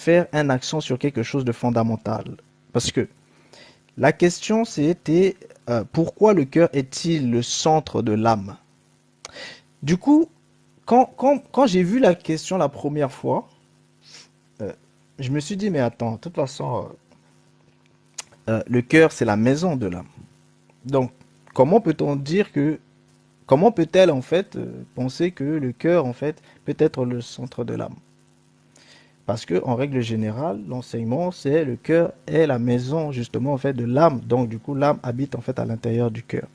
faire un accent sur quelque chose de fondamental. Parce que la question c'était pourquoi le cœur est-il le centre de l'âme? Du coup, quand j'ai vu la question la première fois, euh, je me suis dit, mais attends, de toute façon, le cœur c'est la maison de l'âme. Donc, comment peut-on dire que, comment peut-elle en fait penser que le cœur en fait peut être le centre de l'âme? Parce que en règle générale, l'enseignement c'est le cœur est la maison justement en fait de l'âme. Donc du coup, l'âme habite en fait à l'intérieur du cœur.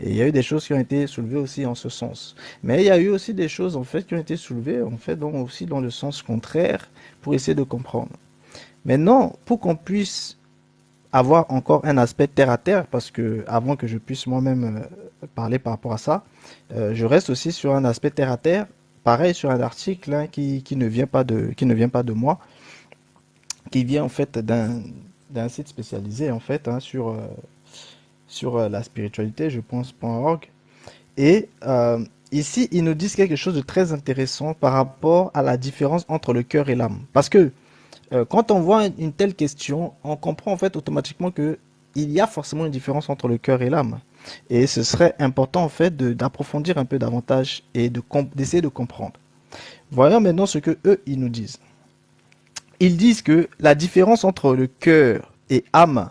Et il y a eu des choses qui ont été soulevées aussi en ce sens. Mais il y a eu aussi des choses en fait qui ont été soulevées en fait donc aussi dans le sens contraire pour essayer de comprendre. Maintenant, pour qu'on puisse avoir encore un aspect terre à terre, parce que avant que je puisse moi-même parler par rapport à ça, je reste aussi sur un aspect terre à terre, pareil sur un article hein, qui ne vient pas qui ne vient pas de moi, qui vient en fait d'un site spécialisé en fait hein, sur la spiritualité, je pense.org. Et ici, ils nous disent quelque chose de très intéressant par rapport à la différence entre le cœur et l'âme. Parce que quand on voit une telle question, on comprend en fait automatiquement que il y a forcément une différence entre le cœur et l'âme. Et ce serait important en fait d'approfondir un peu davantage et d'essayer de comprendre. Voyons maintenant ce que eux ils nous disent. Ils disent que la différence entre le cœur et âme.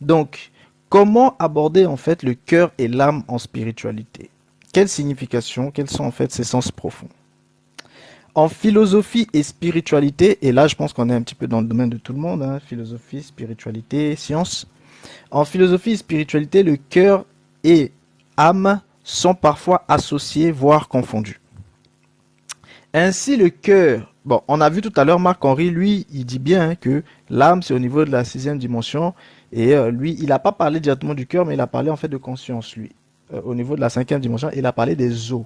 Donc, comment aborder en fait le cœur et l'âme en spiritualité? Quelle signification? Quels sont en fait ces sens profonds? En philosophie et spiritualité, et là je pense qu'on est un petit peu dans le domaine de tout le monde, hein, philosophie, spiritualité, science. En philosophie et spiritualité, le cœur et âme sont parfois associés, voire confondus. Ainsi, le cœur, bon, on a vu tout à l'heure Marc-Henri, lui, il dit bien hein, que l'âme, c'est au niveau de la sixième dimension, et lui, il n'a pas parlé directement du cœur, mais il a parlé en fait de conscience, lui. Au niveau de la cinquième dimension, il a parlé des os.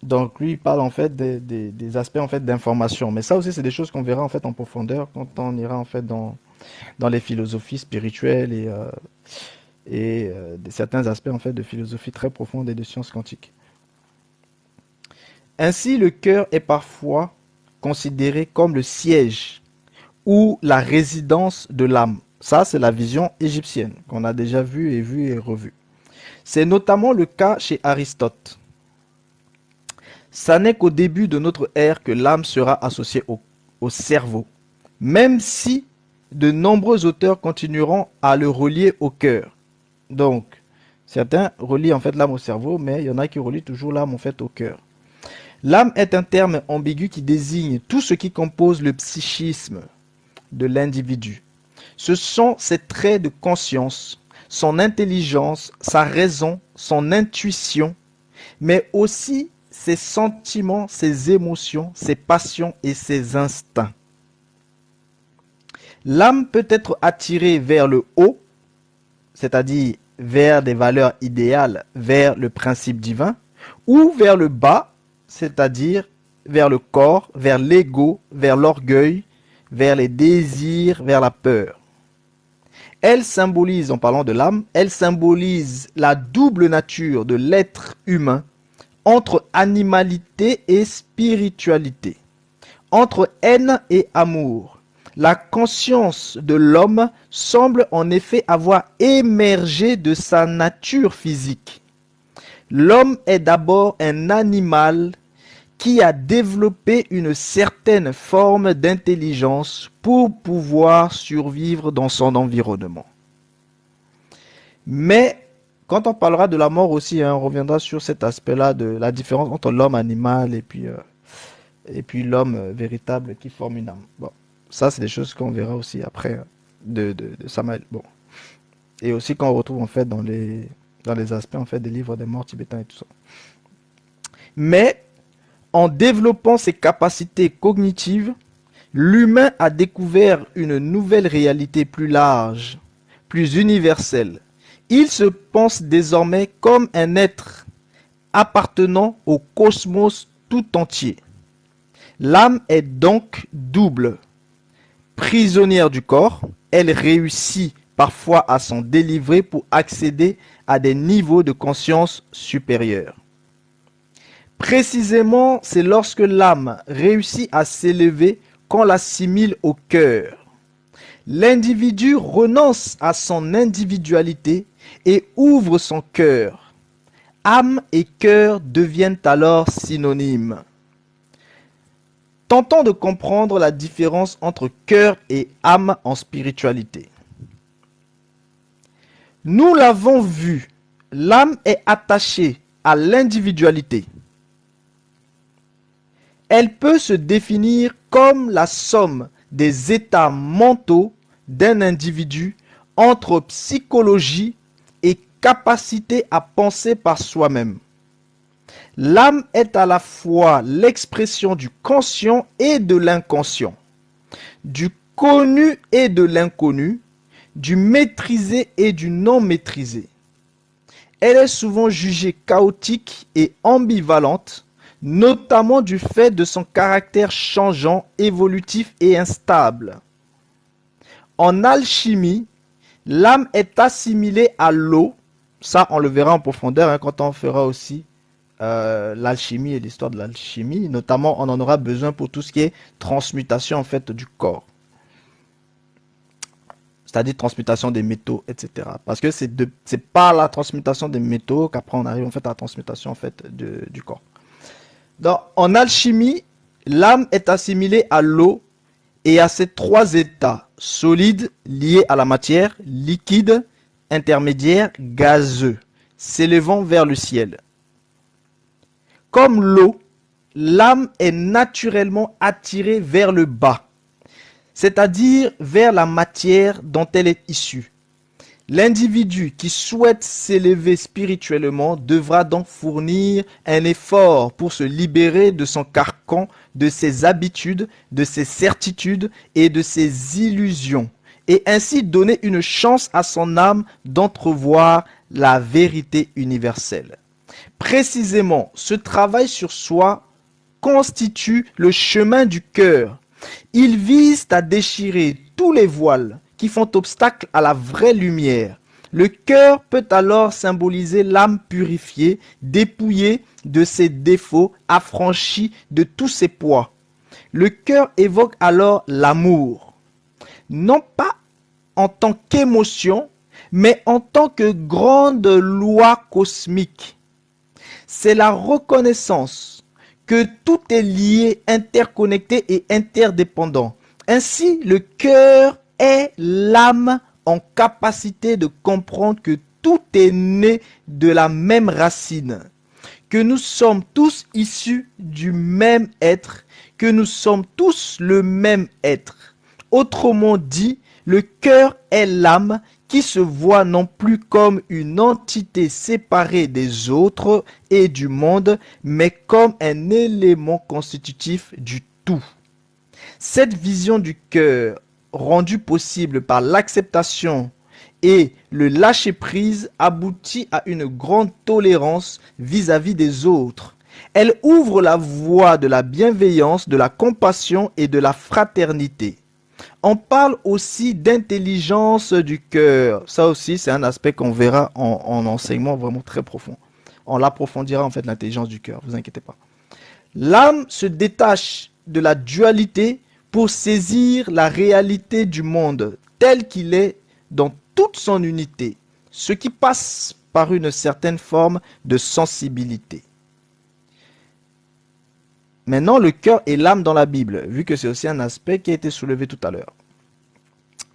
Donc lui, il parle en fait des aspects en fait d'information. Mais ça aussi, c'est des choses qu'on verra en fait en profondeur quand on ira en fait dans les philosophies spirituelles et certains aspects en fait de philosophie très profonde et de sciences quantiques. Ainsi, le cœur est parfois considéré comme le siège ou la résidence de l'âme. Ça, c'est la vision égyptienne qu'on a déjà vue et revue. C'est notamment le cas chez Aristote. Ça n'est qu'au début de notre ère que l'âme sera associée au cerveau, même si de nombreux auteurs continueront à le relier au cœur. Donc, certains relient en fait l'âme au cerveau, mais il y en a qui relient toujours l'âme en fait au cœur. L'âme est un terme ambigu qui désigne tout ce qui compose le psychisme de l'individu. Ce sont ses traits de conscience, son intelligence, sa raison, son intuition, mais aussi ses sentiments, ses émotions, ses passions et ses instincts. L'âme peut être attirée vers le haut, c'est-à-dire vers des valeurs idéales, vers le principe divin, ou vers le bas, c'est-à-dire vers le corps, vers l'ego, vers l'orgueil, vers les désirs, vers la peur. Elle symbolise, en parlant de l'âme, elle symbolise la double nature de l'être humain entre animalité et spiritualité, entre haine et amour. La conscience de l'homme semble en effet avoir émergé de sa nature physique. L'homme est d'abord un animal qui a développé une certaine forme d'intelligence pour pouvoir survivre dans son environnement. Mais quand on parlera de la mort aussi, hein, on reviendra sur cet aspect-là de la différence entre l'homme animal et puis l'homme véritable qui forme une âme. Bon, ça c'est des choses qu'on verra aussi après de Samael. Bon. Et aussi qu'on retrouve en fait dans les aspects en fait des livres des morts tibétains et tout ça. Mais en développant ses capacités cognitives, l'humain a découvert une nouvelle réalité plus large, plus universelle. Il se pense désormais comme un être appartenant au cosmos tout entier. L'âme est donc double. Prisonnière du corps, elle réussit parfois à s'en délivrer pour accéder à des niveaux de conscience supérieurs. Précisément, c'est lorsque l'âme réussit à s'élever qu'on l'assimile au cœur. L'individu renonce à son individualité et ouvre son cœur. Âme et cœur deviennent alors synonymes. Tentons de comprendre la différence entre cœur et âme en spiritualité. Nous l'avons vu, l'âme est attachée à l'individualité. Elle peut se définir comme la somme des états mentaux d'un individu entre psychologie et capacité à penser par soi-même. L'âme est à la fois l'expression du conscient et de l'inconscient, du connu et de l'inconnu, du maîtrisé et du non maîtrisé. Elle est souvent jugée chaotique et ambivalente, notamment du fait de son caractère changeant, évolutif et instable. En alchimie, l'âme est assimilée à l'eau. Ça, on le verra en profondeur quand on fera aussi l'alchimie et l'histoire de l'alchimie. Notamment, on en aura besoin pour tout ce qui est transmutation en fait du corps. C'est-à-dire transmutation des métaux, etc. Parce que c'est par la transmutation des métaux qu'après on arrive en fait à la transmutation en fait du corps. Donc, en alchimie, l'âme est assimilée à l'eau et à ces trois états, solide, lié à la matière, liquide, intermédiaire, gazeux, s'élevant vers le ciel. Comme l'eau, l'âme est naturellement attirée vers le bas, c'est-à-dire vers la matière dont elle est issue. L'individu qui souhaite s'élever spirituellement devra donc fournir un effort pour se libérer de son carcan, de ses habitudes, de ses certitudes et de ses illusions, et ainsi donner une chance à son âme d'entrevoir la vérité universelle. Précisément, ce travail sur soi constitue le chemin du cœur. Il vise à déchirer tous les voiles qui font obstacle à la vraie lumière. Le cœur peut alors symboliser l'âme purifiée, dépouillée de ses défauts, affranchie de tous ses poids. Le cœur évoque alors l'amour, non pas en tant qu'émotion, mais en tant que grande loi cosmique. C'est la reconnaissance que tout est lié, interconnecté et interdépendant. Ainsi, le cœur est l'âme en capacité de comprendre que tout est né de la même racine, que nous sommes tous issus du même être, que nous sommes tous le même être. Autrement dit, le cœur est l'âme qui se voit non plus comme une entité séparée des autres et du monde, mais comme un élément constitutif du tout. Cette vision du cœur, rendue possible par l'acceptation et le lâcher-prise, aboutit à une grande tolérance vis-à-vis des autres. Elle ouvre la voie de la bienveillance, de la compassion et de la fraternité. On parle aussi d'intelligence du cœur. Ça aussi, c'est un aspect qu'on verra en enseignement vraiment très profond. On l'approfondira en fait, l'intelligence du cœur, vous inquiétez pas. L'âme se détache de la dualité pour saisir la réalité du monde tel qu'il est dans toute son unité, ce qui passe par une certaine forme de sensibilité. Maintenant, le cœur et l'âme dans la Bible, vu que c'est aussi un aspect qui a été soulevé tout à l'heure.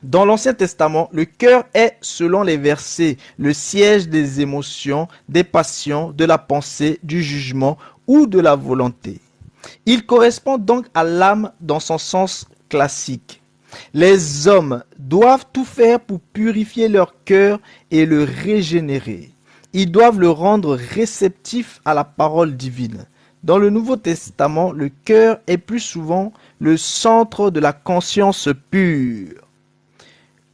Dans l'Ancien Testament, le cœur est, selon les versets, le siège des émotions, des passions, de la pensée, du jugement ou de la volonté. Il correspond donc à l'âme dans son sens classique. Les hommes doivent tout faire pour purifier leur cœur et le régénérer. Ils doivent le rendre réceptif à la parole divine. Dans le Nouveau Testament, le cœur est plus souvent le centre de la conscience pure.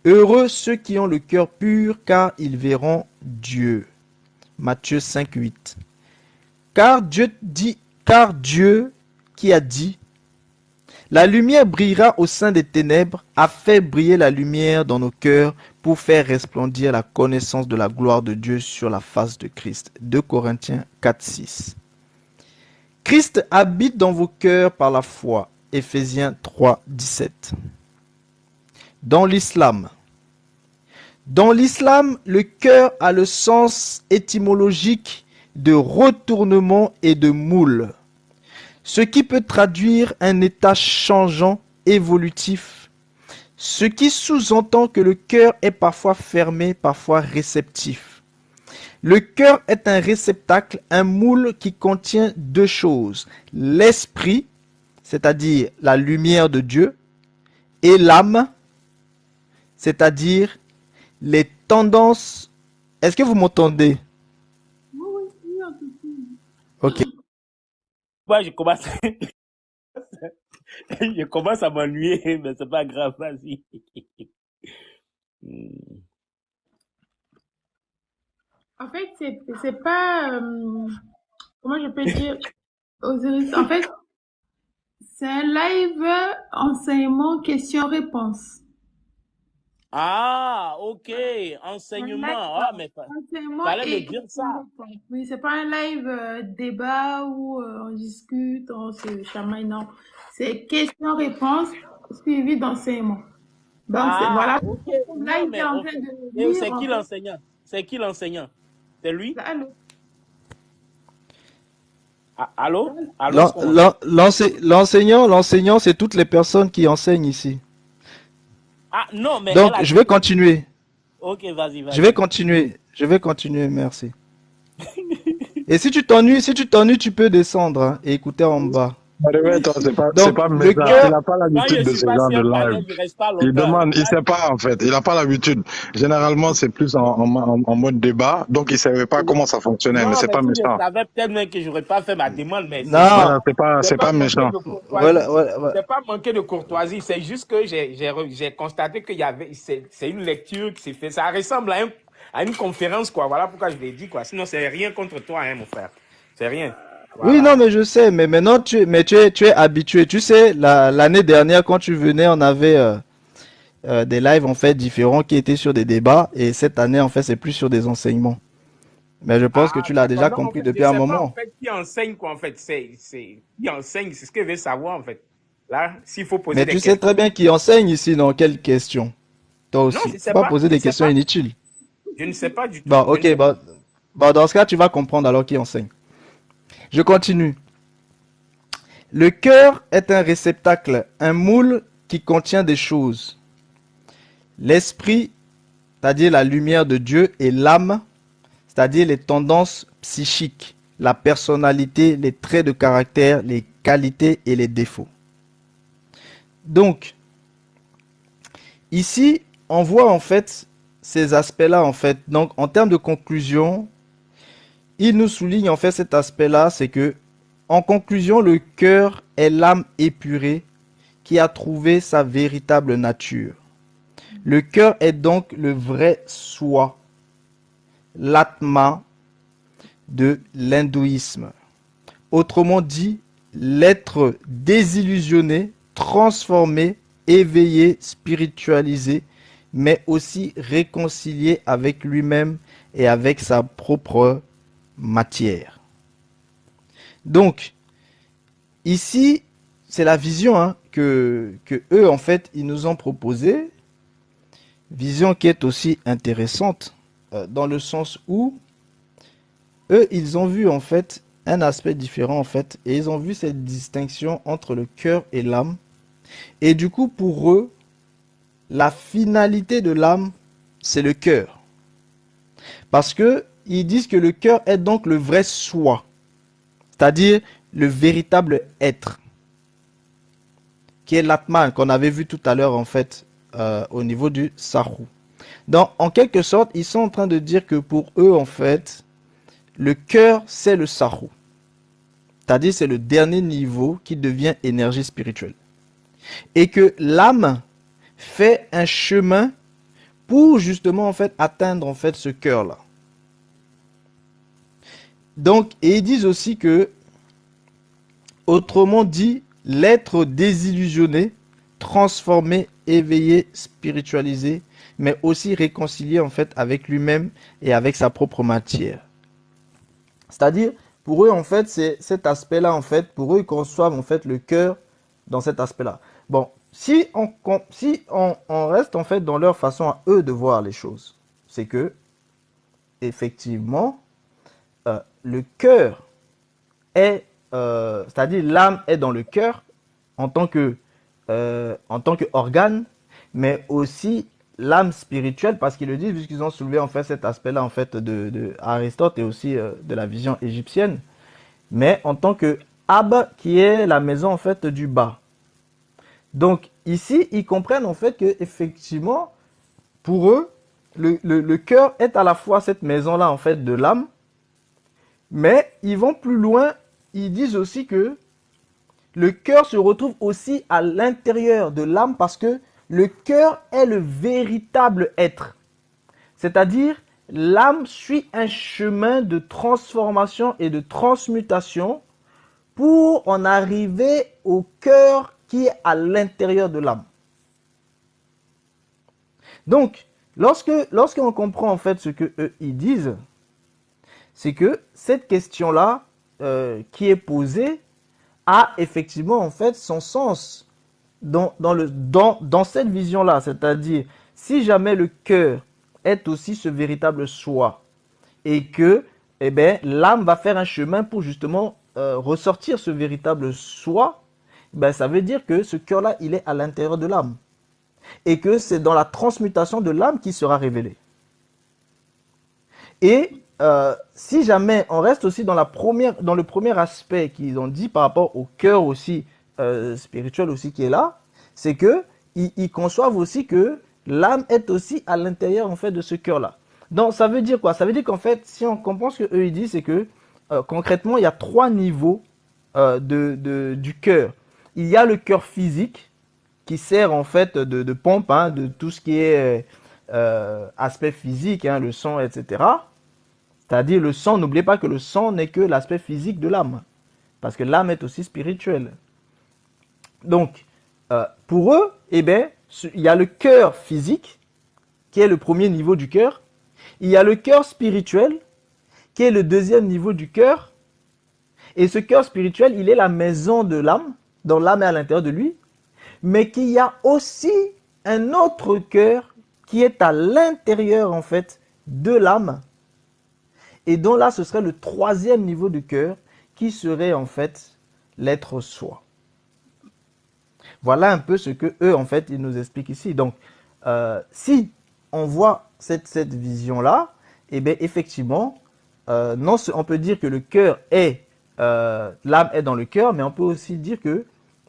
Heureux ceux qui ont le cœur pur, car ils verront Dieu. Matthieu 5, 8. Car Dieu qui a dit, la lumière brillera au sein des ténèbres, a fait briller la lumière dans nos cœurs pour faire resplendir la connaissance de la gloire de Dieu sur la face de Christ. 2 Corinthiens 4, 6. Christ habite dans vos cœurs par la foi. Éphésiens 3, 17. Dans l'islam. Dans l'islam, le cœur a le sens étymologique de retournement et de moule, ce qui peut traduire un état changeant, évolutif, ce qui sous-entend que le cœur est parfois fermé, parfois réceptif. Le cœur est un réceptacle, un moule qui contient deux choses, l'esprit, c'est-à-dire la lumière de Dieu, et l'âme, c'est-à-dire les tendances. Est-ce que vous m'entendez? Ok. Moi, je commence à m'ennuyer, mais c'est pas grave, vas-y. En fait, c'est pas. Comment je peux dire? En fait, c'est un live enseignement question-réponse. Ah, ok, Un enseignement. live Ah, mais enseignement fallait me et dire ça. question-réponse. Oui, c'est pas un live débat où on discute, on se chamaille, non. C'est question-réponse suivi d'enseignement. Donc, voilà. Ah, ok. Là, Non, il est mais en ok. train de Et lire, c'est en qui fait. l'enseignant? C'est qui l'enseignant? C'est lui? Allô? Ah, allô? Allô, est-ce qu'on m'entend? L'enseignant, c'est toutes les personnes qui enseignent ici. Ah, non, mais elle Donc, a je dit. vais continuer. Ok, vas-y, Je vais vas-y. continuer. Je vais continuer, merci. Et si tu t'ennuies, tu peux descendre hein, et écouter en bas. Toi, c'est Donc, pas le méchant. Il cœur, n'a pas Quand je l'habitude de suis ce pas genre sur de un live. panel, je reste pas Il longtemps. demande, il sait pas en fait. Il n'a pas l'habitude. Généralement, c'est plus en mode débat, donc il savait pas comment ça fonctionnait. Mais Non, c'est mais pas si je méchant. savais peut-être même que j'aurais pas fait ma demande, mais non, C'est c'est pas pas manquer méchant. de courtoisie. voilà, voilà, voilà. C'est pas manquer de courtoisie. C'est juste que j'ai constaté qu'il y avait, c'est une lecture qui s'est fait. Ça ressemble à une conférence, quoi. Voilà pourquoi je l'ai dit, quoi. Sinon, c'est rien contre toi, hein, mon frère. C'est rien. Oui, Voilà. non, mais je sais, mais maintenant tu es habitué. Tu sais, l'année dernière, quand tu venais, on avait des lives en fait différents qui étaient sur des débats, et cette année, en fait, c'est plus sur des enseignements. Mais je pense que Ah, tu l'as d'accord. déjà Non, en compris fait, je depuis un sais pas, en moment. fait, qui enseigne, quoi, en fait. Qui enseigne, c'est ce que je veux savoir, en fait. Là, s'il faut poser Mais des tu sais très questions. bien qui enseigne ici, dans quelles questions. Toi Non, aussi. je Faut sais pas pas. poser Je des sais questions pas. inutiles. Je ne sais pas du Bon, tout. Je ne ok, sais pas. bon, dans ce cas, tu vas comprendre alors qui enseigne. Je continue. Le cœur est un réceptacle, un moule qui contient des choses. L'esprit, c'est-à-dire la lumière de Dieu, et l'âme, c'est-à-dire les tendances psychiques, la personnalité, les traits de caractère, les qualités et les défauts. Donc, ici, on voit en fait ces aspects-là en fait. Donc, en termes de conclusion, il nous souligne en fait cet aspect-là, c'est que, en conclusion, le cœur est l'âme épurée qui a trouvé sa véritable nature. Le cœur est donc le vrai soi, l'atma de l'hindouisme. Autrement dit, l'être désillusionné, transformé, éveillé, spiritualisé, mais aussi réconcilié avec lui-même et avec sa propre matière. Donc, ici, c'est la vision hein, que eux, en fait, ils nous ont proposée. Vision qui est aussi intéressante, dans le sens où eux, ils ont vu, en fait, un aspect différent, en fait, et ils ont vu cette distinction entre le cœur et l'âme. Et du coup, pour eux, la finalité de l'âme, c'est le cœur. Parce que ils disent que le cœur est donc le vrai soi, c'est-à-dire le véritable être, qui est l'atman qu'on avait vu tout à l'heure en fait au niveau du sahu. Donc en quelque sorte, ils sont en train de dire que pour eux en fait, le cœur c'est le sahu, c'est-à-dire c'est le dernier niveau qui devient énergie spirituelle, et que l'âme fait un chemin pour justement en fait atteindre en fait ce cœur là. Donc et ils disent aussi que, autrement dit, l'être désillusionné, transformé, éveillé, spiritualisé, mais aussi réconcilié en fait avec lui-même et avec sa propre matière. C'est-à-dire, Pour eux, en fait, c'est cet aspect-là, en fait, pour eux, ils conçoivent, en fait, le cœur dans cet aspect-là. Bon, si on reste, en fait, dans leur façon à eux de voir les choses, c'est que, effectivement, le cœur c'est-à-dire l'âme est dans le cœur en en tant que organe, mais aussi l'âme spirituelle, parce qu'ils le disent, puisqu'ils ont soulevé en fait cet aspect-là en fait de Aristote et aussi de la vision égyptienne, mais en tant que Ab, qui est la maison en fait du bas. Donc ici, ils comprennent en fait que effectivement, pour eux, le cœur est à la fois cette maison-là en fait de l'âme, mais ils vont plus loin, ils disent aussi que le cœur se retrouve aussi à l'intérieur de l'âme parce que le cœur est le véritable être. C'est-à-dire, l'âme suit un chemin de transformation et de transmutation pour en arriver au cœur qui est à l'intérieur de l'âme. Donc, lorsqu'on comprend en fait ce que eux ils disent, c'est que cette question-là qui est posée a effectivement en fait son sens dans cette vision-là. C'est-à-dire, si jamais le cœur est aussi ce véritable soi et que eh ben, l'âme va faire un chemin pour justement ressortir ce véritable soi, ben, ça veut dire que ce cœur-là, il est à l'intérieur de l'âme. Et que c'est dans la transmutation de l'âme qui sera révélé. Et si jamais on reste aussi dans le premier aspect qu'ils ont dit par rapport au cœur aussi spirituel aussi qui est là, c'est que ils conçoivent aussi que l'âme est aussi à l'intérieur en fait de ce cœur-là. Donc ça veut dire quoi? Ça veut dire qu'en fait, si on comprend ce que eux ils disent, c'est que concrètement il y a trois niveaux du cœur. Il y a le cœur physique qui sert en fait de pompe, hein, de tout ce qui est aspect physique, hein, le sang, etc. C'est-à-dire le sang, n'oubliez pas que le sang n'est que l'aspect physique de l'âme. Parce que l'âme est aussi spirituelle. Donc, pour eux, eh bien, il y a le cœur physique, qui est le premier niveau du cœur. Il y a le cœur spirituel, qui est le deuxième niveau du cœur. Et ce cœur spirituel, il est la maison de l'âme, dont l'âme est à l'intérieur de lui. Mais qu'il y a aussi un autre cœur qui est à l'intérieur, en fait, de l'âme. Et donc là, ce serait le troisième niveau du cœur qui serait en fait l'être soi. Voilà un peu ce que eux, en fait, ils nous expliquent ici. Donc, si on voit cette vision-là, eh bien, effectivement, non, on peut dire que le cœur est, l'âme est dans le cœur, mais on peut aussi dire que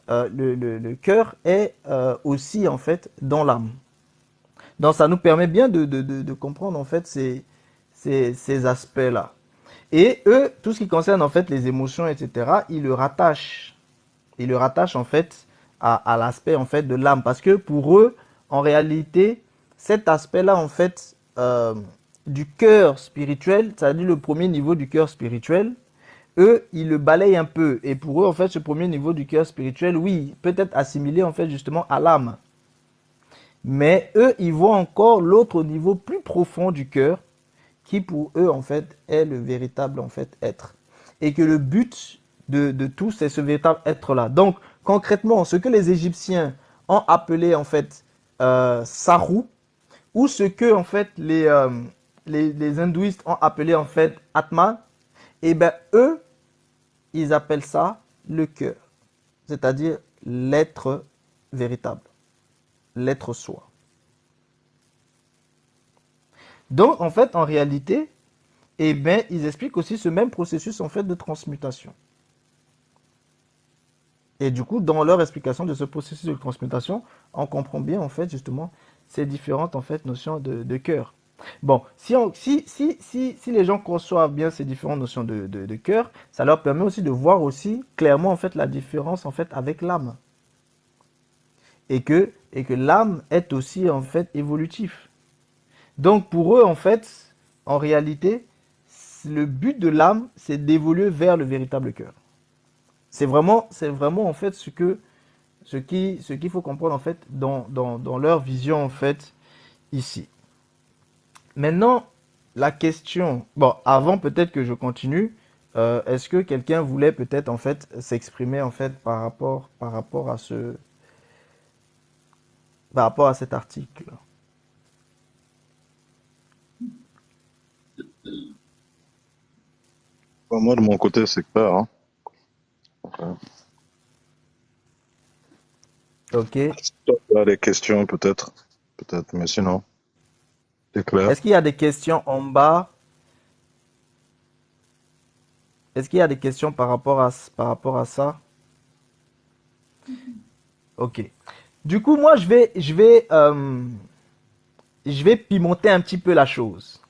le cœur est aussi, en fait, dans l'âme. Donc, ça nous permet bien de comprendre, en fait, ces aspects-là. Et eux, tout ce qui concerne en fait les émotions, etc., ils le rattachent en fait à l'aspect en fait de l'âme, parce que pour eux, en réalité, cet aspect-là en fait du cœur spirituel, c'est-à-dire le premier niveau du cœur spirituel, eux, ils le balayent un peu. Et pour eux, en fait, ce premier niveau du cœur spirituel, oui, peut être assimilé en fait justement à l'âme. Mais eux, ils voient encore l'autre niveau plus profond du cœur, qui pour eux en fait est le véritable en fait être, et que le but de tout c'est ce véritable être là. Donc concrètement, ce que les Égyptiens ont appelé en fait Sarou, ou ce que en fait les hindouistes ont appelé en fait Atman, et ben eux ils appellent ça le cœur, c'est-à-dire l'être véritable, l'être soi. Donc, en fait, en réalité, eh bien, ils expliquent aussi ce même processus en fait de transmutation. Et du coup, dans leur explication de ce processus de transmutation, on comprend bien en fait justement ces différentes en fait notions de cœur. Bon, si les gens conçoivent bien ces différentes notions de cœur, ça leur permet aussi de voir aussi clairement en fait la différence en fait avec l'âme. Et que l'âme est aussi en fait évolutif. Donc pour eux, en fait, en réalité, le but de l'âme, c'est d'évoluer vers le véritable cœur. C'est vraiment en fait ce qu'il faut comprendre en fait dans leur vision en fait ici. Maintenant, la question, bon, avant peut-être que je continue, Est-ce que quelqu'un voulait peut-être en fait s'exprimer en fait par rapport à cet article? Moi, de mon côté, c'est clair. Hein. Okay. Ok. Toi, tu as des questions, peut-être. Peut-être, mais sinon, c'est clair. Est-ce qu'il y a des questions en bas? Est-ce qu'il y a des questions par rapport à ça? Ok. Du coup, moi, je vais pimenter un petit peu la chose.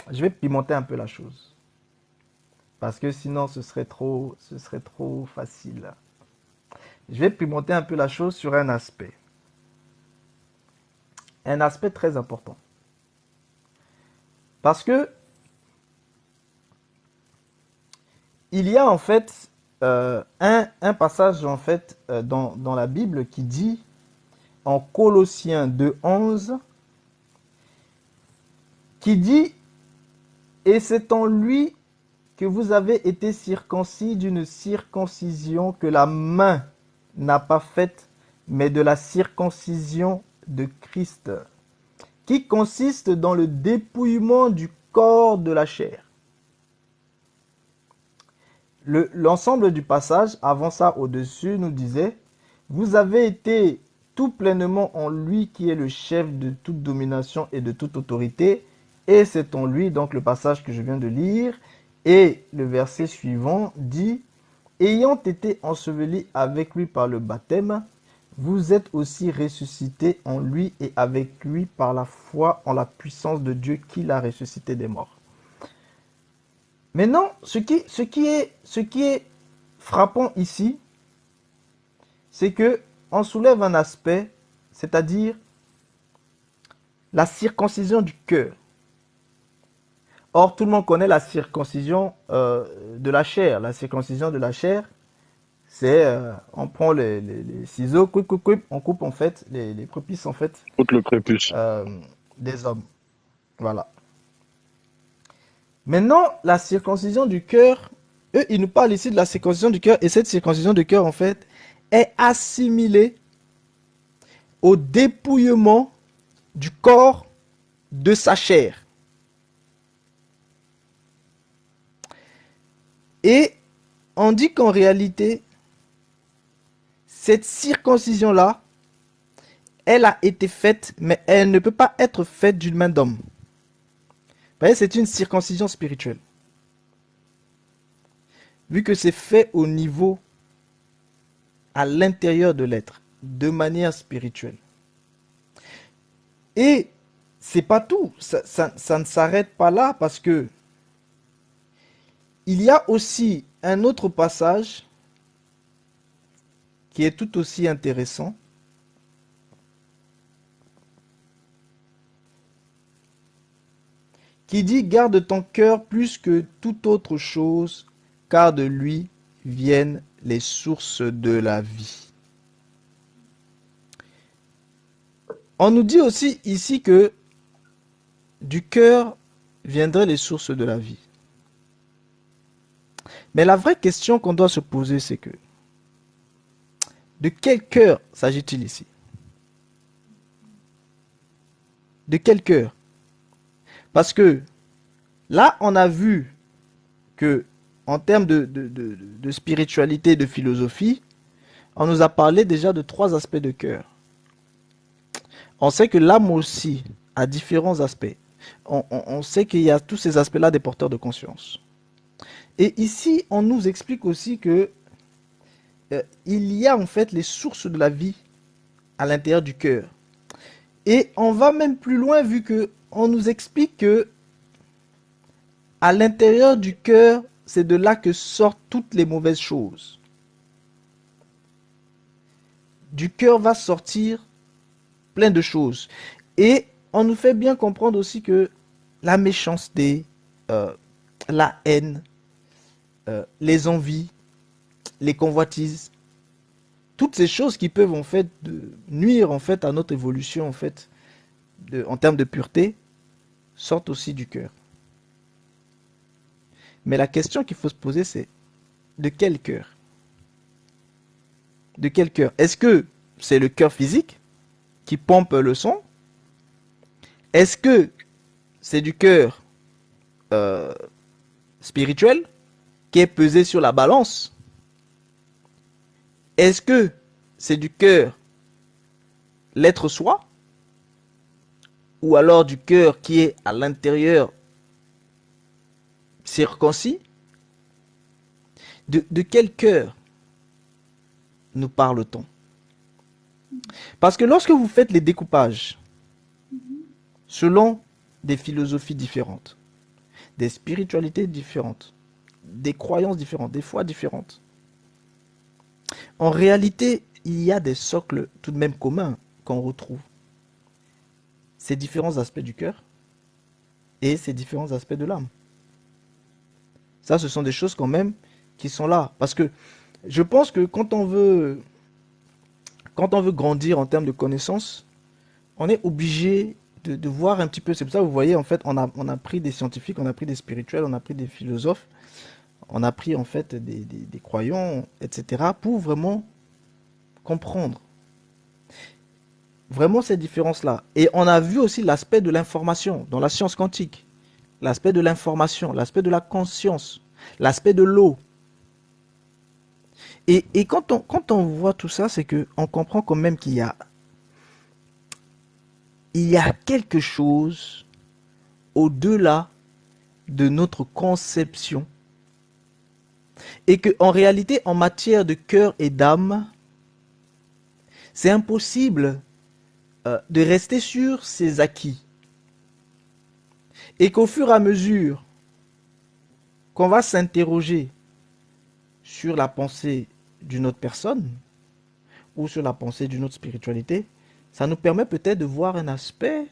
Je vais pimenter un peu la chose. Parce que sinon, ce serait trop facile. Je vais pimenter un peu la chose sur un aspect. Un aspect très important. Parce que il y a en fait un passage en fait dans la Bible qui dit en Colossiens 2:11 qui dit et c'est en lui que vous avez été circoncis d'une circoncision que la main n'a pas faite, mais de la circoncision de Christ, qui consiste dans le dépouillement du corps de la chair. L'ensemble du passage, avant ça au-dessus, nous disait, vous avez été tout pleinement en lui qui est le chef de toute domination et de toute autorité, et c'est en lui, donc le passage que je viens de lire, et le verset suivant dit, ayant été ensevelis avec lui par le baptême, vous êtes aussi ressuscités en lui et avec lui par la foi en la puissance de Dieu qui l'a ressuscité des morts. Maintenant, ce qui est frappant ici, c'est que on soulève un aspect, c'est-à-dire la circoncision du cœur. Or, tout le monde connaît la circoncision de la chair. La circoncision de la chair, c'est on prend les ciseaux, on coupe en fait les prépuces en fait Outre le prépuce. des hommes. Voilà. Maintenant, la circoncision du cœur, eux, ils nous parlent ici de la circoncision du cœur, et cette circoncision du cœur, en fait, est assimilée au dépouillement du corps de sa chair. Et on dit qu'en réalité, cette circoncision-là, elle a été faite, mais elle ne peut pas être faite d'une main d'homme. Vous voyez, c'est une circoncision spirituelle. Vu que c'est fait au niveau, à l'intérieur de l'être, de manière spirituelle. Et c'est pas tout, ça ne s'arrête pas là parce que il y a aussi un autre passage qui est tout aussi intéressant. Qui dit garde ton cœur plus que toute autre chose, car de lui viennent les sources de la vie. On nous dit aussi ici que du cœur viendraient les sources de la vie. Mais la vraie question qu'on doit se poser, c'est que de quel cœur s'agit-il ici? De quel cœur? Parce que là, on a vu que en termes de spiritualité, de philosophie, on nous a parlé déjà de 3 aspects de cœur. On sait que l'âme aussi a différents aspects. On sait qu'il y a tous ces aspects-là des porteurs de conscience. Et ici, on nous explique aussi que il y a en fait les sources de la vie à l'intérieur du cœur. Et on va même plus loin vu que on nous explique que à l'intérieur du cœur, c'est de là que sortent toutes les mauvaises choses. Du cœur va sortir plein de choses. Et on nous fait bien comprendre aussi que la méchanceté, la haine, les envies, les convoitises, toutes ces choses qui peuvent en fait nuire en fait à notre évolution en fait en termes de pureté, sortent aussi du cœur. Mais la question qu'il faut se poser, c'est de quel cœur? De quel cœur? Est-ce que c'est le cœur physique qui pompe le sang? Est-ce que c'est du cœur spirituel qui est pesé sur la balance? Est-ce que c'est du cœur, l'être soi? Ou alors du cœur qui est à l'intérieur circoncis? De quel cœur nous parle-t-on? Parce que lorsque vous faites les découpages selon des philosophies différentes, des spiritualités différentes, des croyances différentes, des foi différentes, en réalité, il y a des socles tout de même communs qu'on retrouve. Ces différents aspects du cœur et ces différents aspects de l'âme. Ça, ce sont des choses quand même qui sont là. Parce que je pense que quand on veut grandir en termes de connaissances, on est obligé de voir un petit peu. C'est pour ça que vous voyez, en fait, on a pris des scientifiques, on a pris des spirituels, on a pris des philosophes, on a pris en fait des croyants, etc. pour vraiment comprendre vraiment ces différences-là. Et on a vu aussi l'aspect de l'information dans la science quantique, l'aspect de l'information, l'aspect de la conscience, l'aspect de l'eau. Et quand on voit tout ça, c'est qu'on comprend quand même qu'il y a quelque chose au-delà de notre conception. Et qu'en réalité, en matière de cœur et d'âme, c'est impossible de rester sur ses acquis. Et qu'au fur et à mesure qu'on va s'interroger sur la pensée d'une autre personne ou sur la pensée d'une autre spiritualité, ça nous permet peut-être de voir un aspect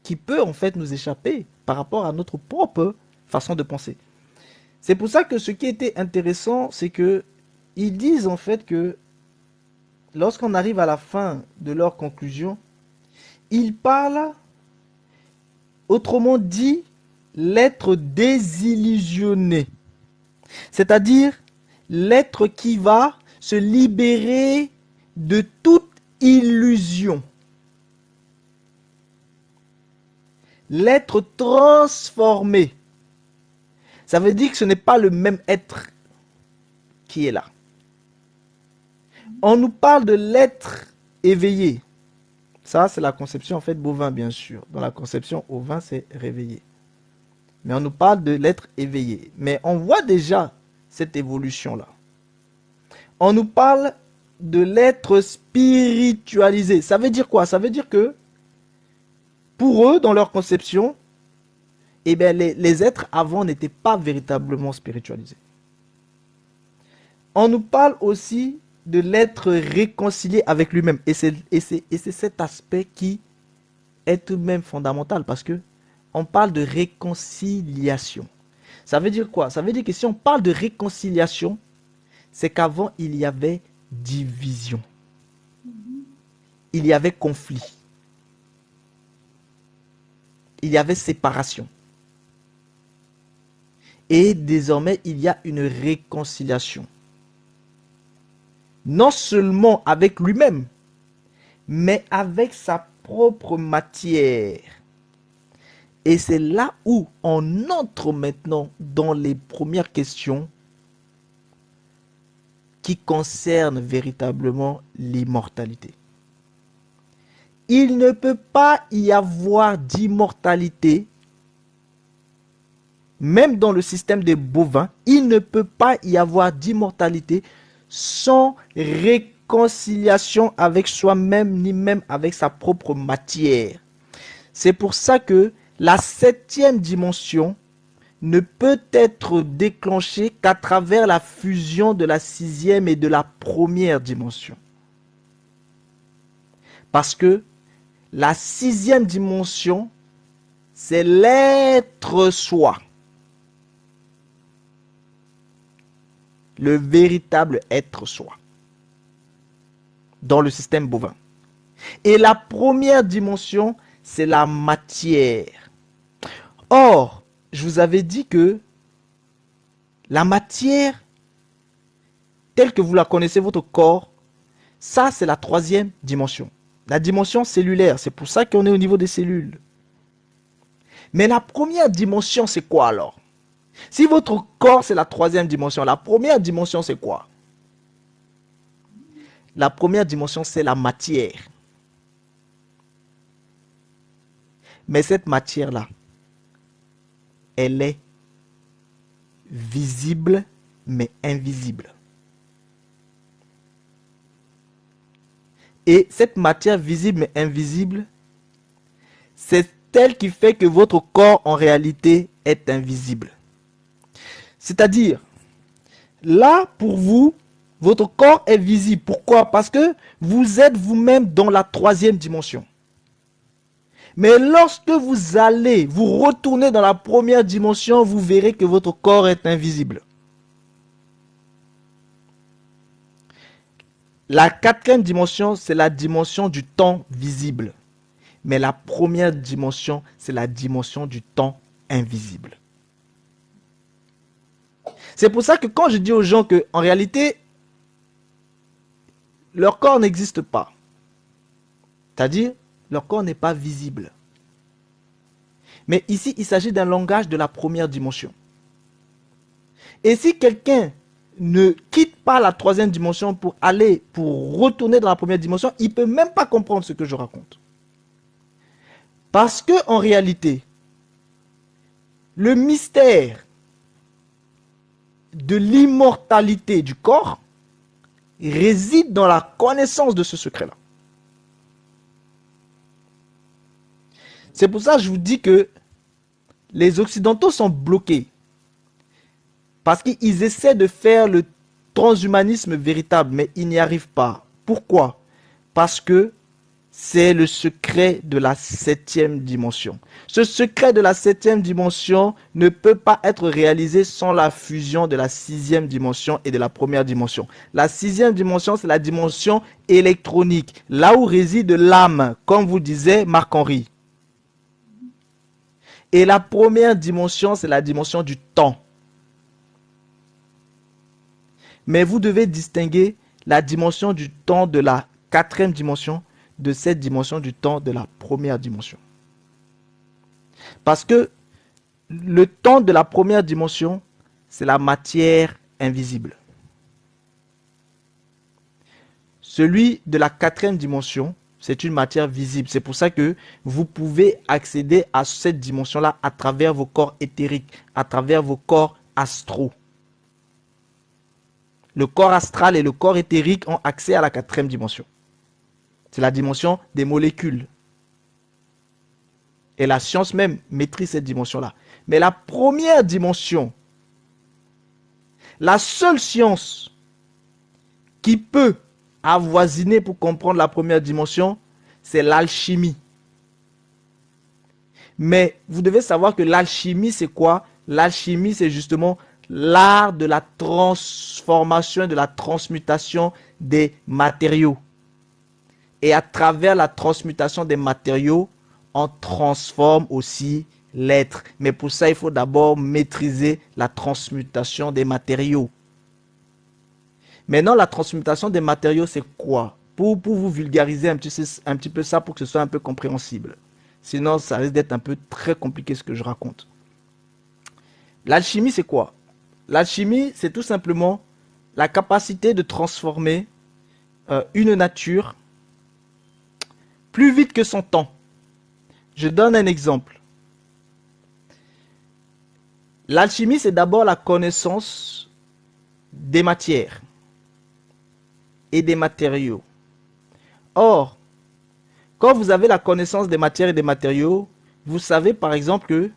qui peut en fait nous échapper par rapport à notre propre façon de penser. C'est pour ça que ce qui était intéressant, c'est que ils disent en fait que lorsqu'on arrive à la fin de leur conclusion, ils parlent, autrement dit, l'être désillusionné. C'est-à-dire l'être qui va se libérer de toute illusion. L'être transformé. Ça veut dire que ce n'est pas le même être qui est là. On nous parle de l'être éveillé. Ça, c'est la conception en fait bovin, bien sûr. Dans la conception ovin, c'est réveillé. Mais on nous parle de l'être éveillé. Mais on voit déjà cette évolution-là. On nous parle de l'être spiritualisé. Ça veut dire quoi? Ça veut dire que pour eux, dans leur conception, eh bien, les êtres avant n'étaient pas véritablement spiritualisés. On nous parle aussi de l'être réconcilié avec lui-même. Et c'est cet aspect qui est tout de même fondamental parce que on parle de réconciliation. Ça veut dire quoi? Ça veut dire que si on parle de réconciliation, c'est qu'avant il y avait division. Il y avait conflit. Il y avait séparation. Et désormais, il y a une réconciliation. Non seulement avec lui-même, mais avec sa propre matière. Et c'est là où on entre maintenant dans les premières questions qui concernent véritablement l'immortalité. Il ne peut pas y avoir d'immortalité, même dans le système des bovins, il ne peut pas y avoir d'immortalité sans réconciliation avec soi-même, ni même avec sa propre matière. C'est pour ça que la 7e dimension ne peut être déclenchée qu'à travers la fusion de la 6e et de la 1re dimension. Parce que la 6e dimension, c'est l'être soi. Le véritable être soi. Dans le système bovin. Et la 1re dimension, c'est la matière. Or, je vous avais dit que La matière, telle que vous la connaissez, votre corps, ça c'est la troisième dimension. La dimension cellulaire, c'est pour ça qu'on est au niveau des cellules. Mais la première dimension, c'est quoi alors? Si votre corps c'est la troisième dimension, la première dimension c'est quoi? La première dimension c'est la matière. Mais cette matière-là, elle est visible mais invisible. Et cette matière visible mais invisible, c'est elle qui fait que votre corps en réalité est invisible. C'est-à-dire, là pour vous, votre corps est visible. Pourquoi? Parce que vous êtes vous-même dans la troisième dimension. Mais lorsque vous allez vous retourner dans la première dimension, vous verrez que votre corps est invisible. La quatrième dimension, c'est la dimension du temps visible. Mais la première dimension, c'est la dimension du temps invisible. C'est pour ça que quand je dis aux gens que, en réalité, leur corps n'existe pas. C'est-à-dire, leur corps n'est pas visible. Mais ici, il s'agit d'un langage de la première dimension. Et si quelqu'un ne quitte pas la troisième dimension pour retourner dans la première dimension, il ne peut même pas comprendre ce que je raconte. Parce que, en réalité, le mystère de l'immortalité du corps réside dans la connaissance de ce secret-là. C'est pour ça que je vous dis que les Occidentaux sont bloqués. Parce qu'ils essaient de faire le transhumanisme véritable, mais ils n'y arrivent pas. Pourquoi? Parce que c'est le secret de la septième dimension. Ce secret de la septième dimension ne peut pas être réalisé sans la fusion de la sixième dimension et de la première dimension. La sixième dimension, c'est la dimension électronique, là où réside l'âme, comme vous disait Marc-Henri. Et la première dimension, c'est la dimension du temps. Mais vous devez distinguer la dimension du temps de la quatrième dimension de cette dimension du temps de la première dimension. Parce que le temps de la première dimension, c'est la matière invisible. Celui de la quatrième dimension, c'est une matière visible. C'est pour ça que vous pouvez accéder à cette dimension-là à travers vos corps éthériques, à travers vos corps astraux. Le corps astral et le corps éthérique ont accès à la quatrième dimension. C'est la dimension des molécules. Et la science même maîtrise cette dimension-là. Mais la première dimension, la seule science qui peut avoisiner pour comprendre la première dimension, c'est l'alchimie. Mais vous devez savoir que l'alchimie, c'est quoi? L'alchimie, c'est justement l'art de la transformation, de la transmutation des matériaux. Et à travers la transmutation des matériaux, on transforme aussi l'être. Mais pour ça, il faut d'abord maîtriser la transmutation des matériaux. Maintenant, la transmutation des matériaux, c'est quoi? Pour vous vulgariser un petit peu ça, pour que ce soit un peu compréhensible. Sinon, ça risque d'être un peu très compliqué ce que je raconte. L'alchimie, c'est quoi? L'alchimie, c'est tout simplement la capacité de transformer une nature plus vite que son temps. Je donne un exemple. L'alchimie, c'est d'abord la connaissance des matières et des matériaux. Or, quand vous avez la connaissance des matières et des matériaux, vous savez par exemple que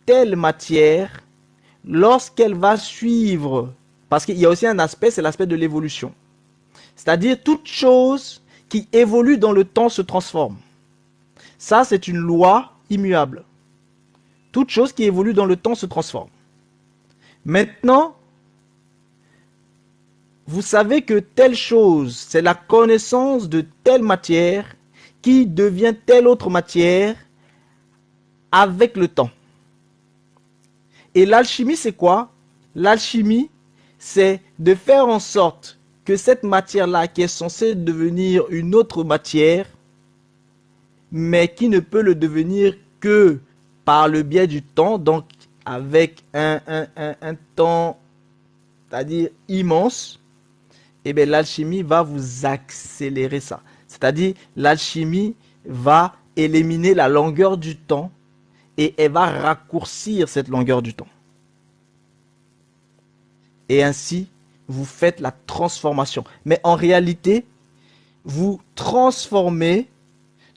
telle matière, lorsqu'elle va suivre, parce qu'il y a aussi un aspect, c'est l'aspect de l'évolution. C'est-à-dire toute chose qui évolue dans le temps se transforme. Ça, c'est une loi immuable. Toute chose qui évolue dans le temps se transforme. Maintenant, vous savez que telle chose, c'est la connaissance de telle matière qui devient telle autre matière avec le temps. Et l'alchimie, c'est quoi? L'alchimie, c'est de faire en sorte que cette matière-là, qui est censée devenir une autre matière, mais qui ne peut le devenir que par le biais du temps, donc avec un temps, c'est-à-dire immense, eh bien l'alchimie va vous accélérer ça. C'est-à-dire l'alchimie va éliminer la longueur du temps et elle va raccourcir cette longueur du temps. Et ainsi, vous faites la transformation. Mais en réalité, vous transformez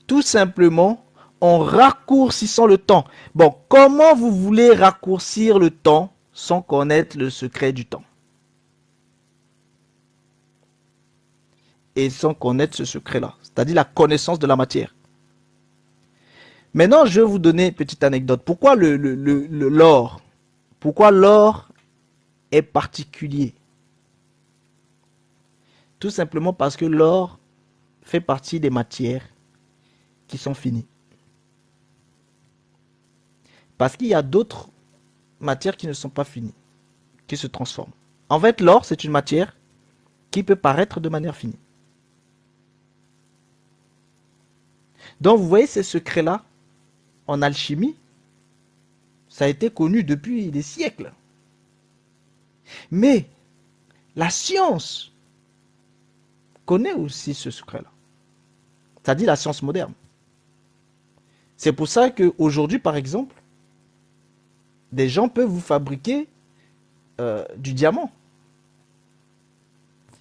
tout simplement en raccourcissant le temps. Bon, comment vous voulez raccourcir le temps sans connaître le secret du temps? Et sans connaître ce secret-là, c'est-à-dire la connaissance de la matière. Maintenant, je vais vous donner une petite anecdote. Pourquoi l'or? Pourquoi l'or est particulier? Tout simplement parce que l'or fait partie des matières qui sont finies. Parce qu'il y a d'autres matières qui ne sont pas finies, qui se transforment. En fait, l'or, c'est une matière qui peut paraître de manière finie. Donc, vous voyez ces secrets-là en alchimie, ça a été connu depuis des siècles. Mais la science connaît aussi ce secret-là. C'est-à-dire la science moderne. C'est pour ça qu'aujourd'hui, par exemple, des gens peuvent vous fabriquer du diamant.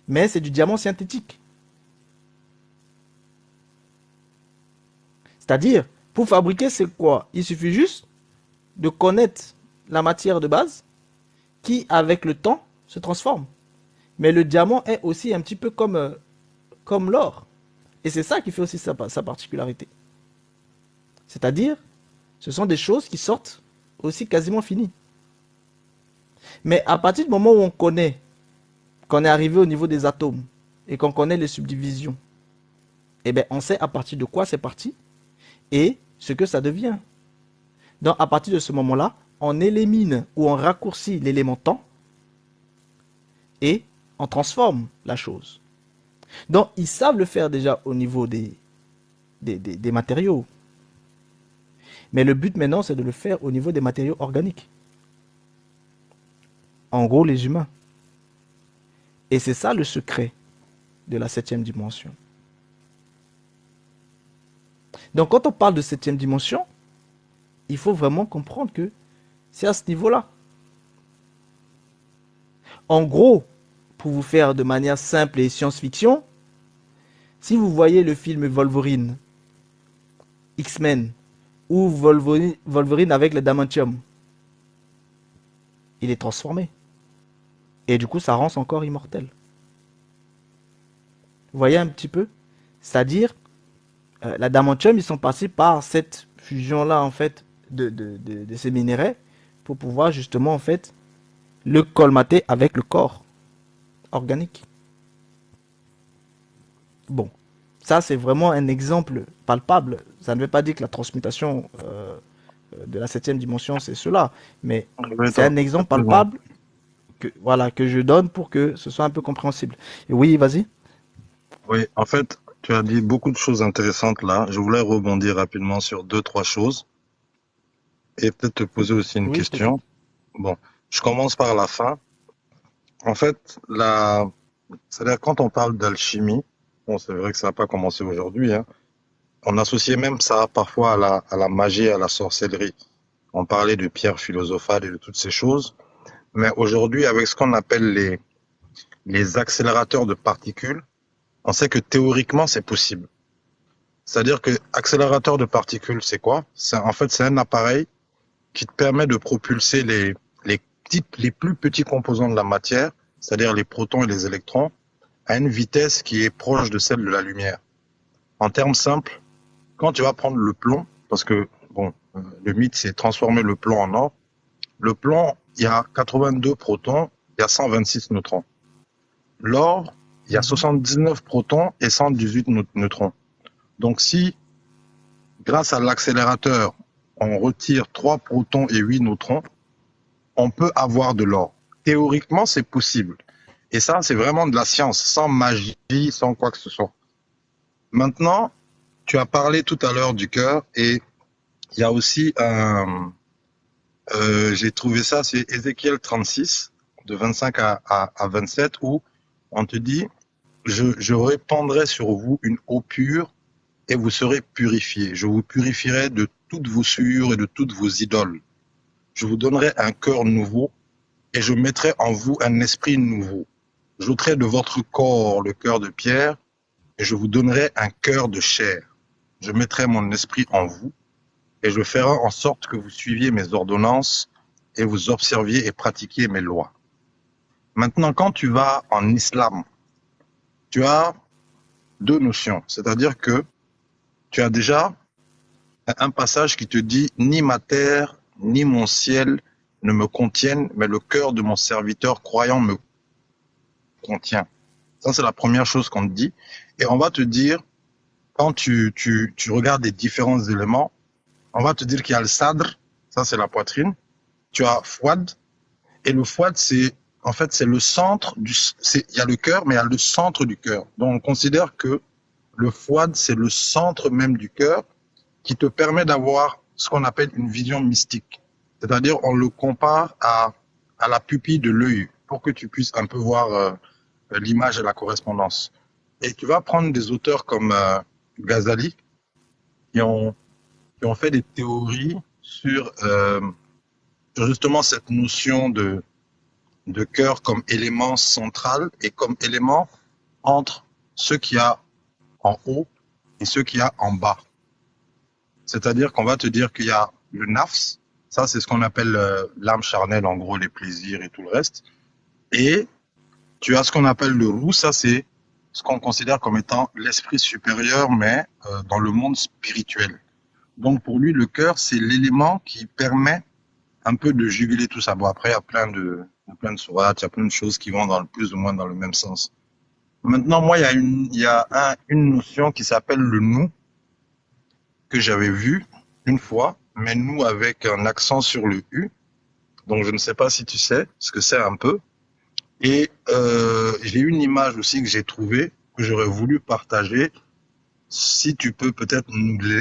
Mais c'est du diamant synthétique. C'est-à-dire, pour fabriquer, c'est quoi? Il suffit juste de connaître la matière de base qui, avec le temps, se transforme. Mais le diamant est aussi un petit peu comme l'or. Et c'est ça qui fait aussi sa particularité. C'est-à-dire, ce sont des choses qui sortent aussi quasiment finies. Mais à partir du moment où on connaît, qu'on est arrivé au niveau des atomes, et qu'on connaît les subdivisions, eh bien, on sait à partir de quoi c'est parti, et ce que ça devient. Donc, à partir de ce moment-là, on élimine ou on raccourcit l'élément temps, et on transforme la chose. Donc, ils savent le faire déjà au niveau des matériaux. Mais le but maintenant, c'est de le faire au niveau des matériaux organiques. En gros, les humains. Et c'est ça le secret de la 7e dimension. Donc, quand on parle de 7e dimension, il faut vraiment comprendre que c'est à ce niveau-là. En gros, pour vous faire de manière simple et science-fiction, si vous voyez le film Wolverine, X-Men, ou Wolverine avec le Damantium, il est transformé. Et du coup, ça rend son corps immortel. Vous voyez un petit peu? C'est-à-dire, la Damantium, ils sont passés par cette fusion-là, en fait, de ces minéraux, pour pouvoir justement, en fait, le colmater avec le corps organique. Bon, ça c'est vraiment un exemple palpable. Ça ne veut pas dire que la transmutation de la 7e dimension c'est cela, mais c'est un exemple palpable que je donne pour que ce soit un peu compréhensible. Et oui, vas-y. Oui, en fait, tu as dit beaucoup de choses intéressantes là. Je voulais rebondir rapidement sur 2-3 choses et peut-être te poser aussi une question. Bon, je commence par la fin. En fait, c'est-à-dire quand on parle d'alchimie, bon, c'est vrai que ça n'a pas commencé aujourd'hui, hein. On associait même ça parfois à la magie, à la sorcellerie. On parlait de pierres philosophales et de toutes ces choses. Mais aujourd'hui, avec ce qu'on appelle les accélérateurs de particules, on sait que théoriquement, c'est possible. C'est-à-dire que accélérateur de particules, c'est quoi? En fait, c'est un appareil qui te permet de propulser les plus petits composants de la matière, c'est-à-dire les protons et les électrons, à une vitesse qui est proche de celle de la lumière. En termes simples, quand tu vas prendre le plomb, parce que bon, le mythe c'est transformer le plomb en or. Le plomb, il y a 82 protons, il y a 126 neutrons. L'or, il y a 79 protons et 118 neutrons. Donc si, grâce à l'accélérateur, on retire 3 protons et 8 neutrons, on peut avoir de l'or. théoriquement, c'est possible. Et ça, c'est vraiment de la science, sans magie, sans quoi que ce soit. Maintenant, tu as parlé tout à l'heure du cœur et il y a aussi j'ai trouvé ça, c'est Ézéchiel 36, de 25 à 27, où on te dit, je répandrai sur vous une eau pure et vous serez purifiés. Je vous purifierai de toutes vos souillures et de toutes vos idoles. Je vous donnerai un cœur nouveau et je mettrai en vous un esprit nouveau. J'ôterai de votre corps le cœur de pierre et je vous donnerai un cœur de chair. Je mettrai mon esprit en vous et je ferai en sorte que vous suiviez mes ordonnances et vous observiez et pratiquiez mes lois. Maintenant, quand tu vas en islam, tu as deux notions. C'est-à-dire que tu as déjà un passage qui te dit « Ni ma terre, ni mon ciel ne me contiennent, mais le cœur de mon serviteur croyant me contient. » Ça, c'est la première chose qu'on te dit. Et on va te dire, quand tu regardes les différents éléments, on va te dire qu'il y a le sadr, ça c'est la poitrine, tu as fouad, et le fouad, c'est le centre il y a le cœur, mais il y a le centre du cœur. Donc on considère que le fouad, c'est le centre même du cœur qui te permet d'avoir ce qu'on appelle une vision mystique. C'est-à-dire, on le compare à la pupille de l'œil pour que tu puisses un peu voir l'image et la correspondance. Et tu vas prendre des auteurs comme Ghazali qui ont fait des théories sur justement cette notion de cœur comme élément central et comme élément entre ce qu'il y a en haut et ce qu'il y a en bas. C'est-à-dire qu'on va te dire qu'il y a le nafs, ça c'est ce qu'on appelle l'âme charnelle, en gros les plaisirs et tout le reste. Et tu as ce qu'on appelle le roux, ça c'est ce qu'on considère comme étant l'esprit supérieur, mais dans le monde spirituel. Donc pour lui, le cœur, c'est l'élément qui permet un peu de juguler tout ça. Bon, après, il y a plein de sourates, il y a plein de choses qui vont plus ou moins dans le même sens. Maintenant, moi, il y a une notion qui s'appelle le nous, que j'avais vu une fois, mais nous avec un accent sur le U. Donc je ne sais pas si tu sais ce que c'est un peu. Et j'ai une image aussi que j'ai trouvée, que j'aurais voulu partager. Si tu peux peut-être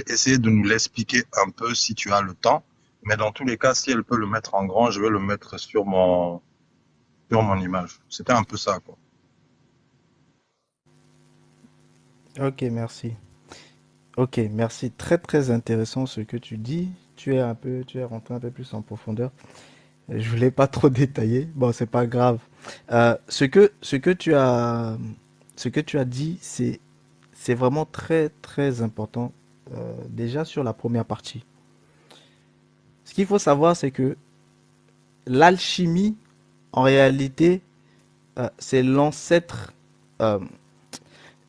essayer de nous l'expliquer un peu si tu as le temps. Mais dans tous les cas, si elle peut le mettre en grand, je vais le mettre sur mon image. C'était un peu ça, quoi. Ok, merci. Ok, merci. Très très intéressant ce que tu dis. Tu es rentré un peu plus en profondeur. Je voulais pas trop détailler. Bon, c'est pas grave. Ce que tu as dit, c'est vraiment très très important. Déjà sur la première partie. Ce qu'il faut savoir, c'est que l'alchimie, en réalité, c'est l'ancêtre, euh,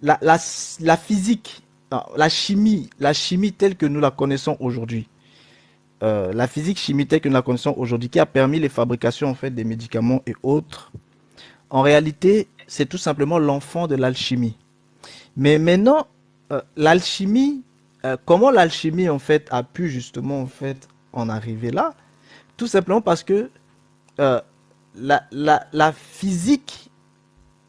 la physique, non, la chimie telle que nous la connaissons aujourd'hui. La physique chimie telle que nous la connaissons aujourd'hui, qui a permis les fabrications en fait des médicaments et autres. En réalité, c'est tout simplement l'enfant de l'alchimie. Mais maintenant, l'alchimie, comment l'alchimie en fait a pu justement en fait en arriver là? Tout simplement parce que euh, la physique,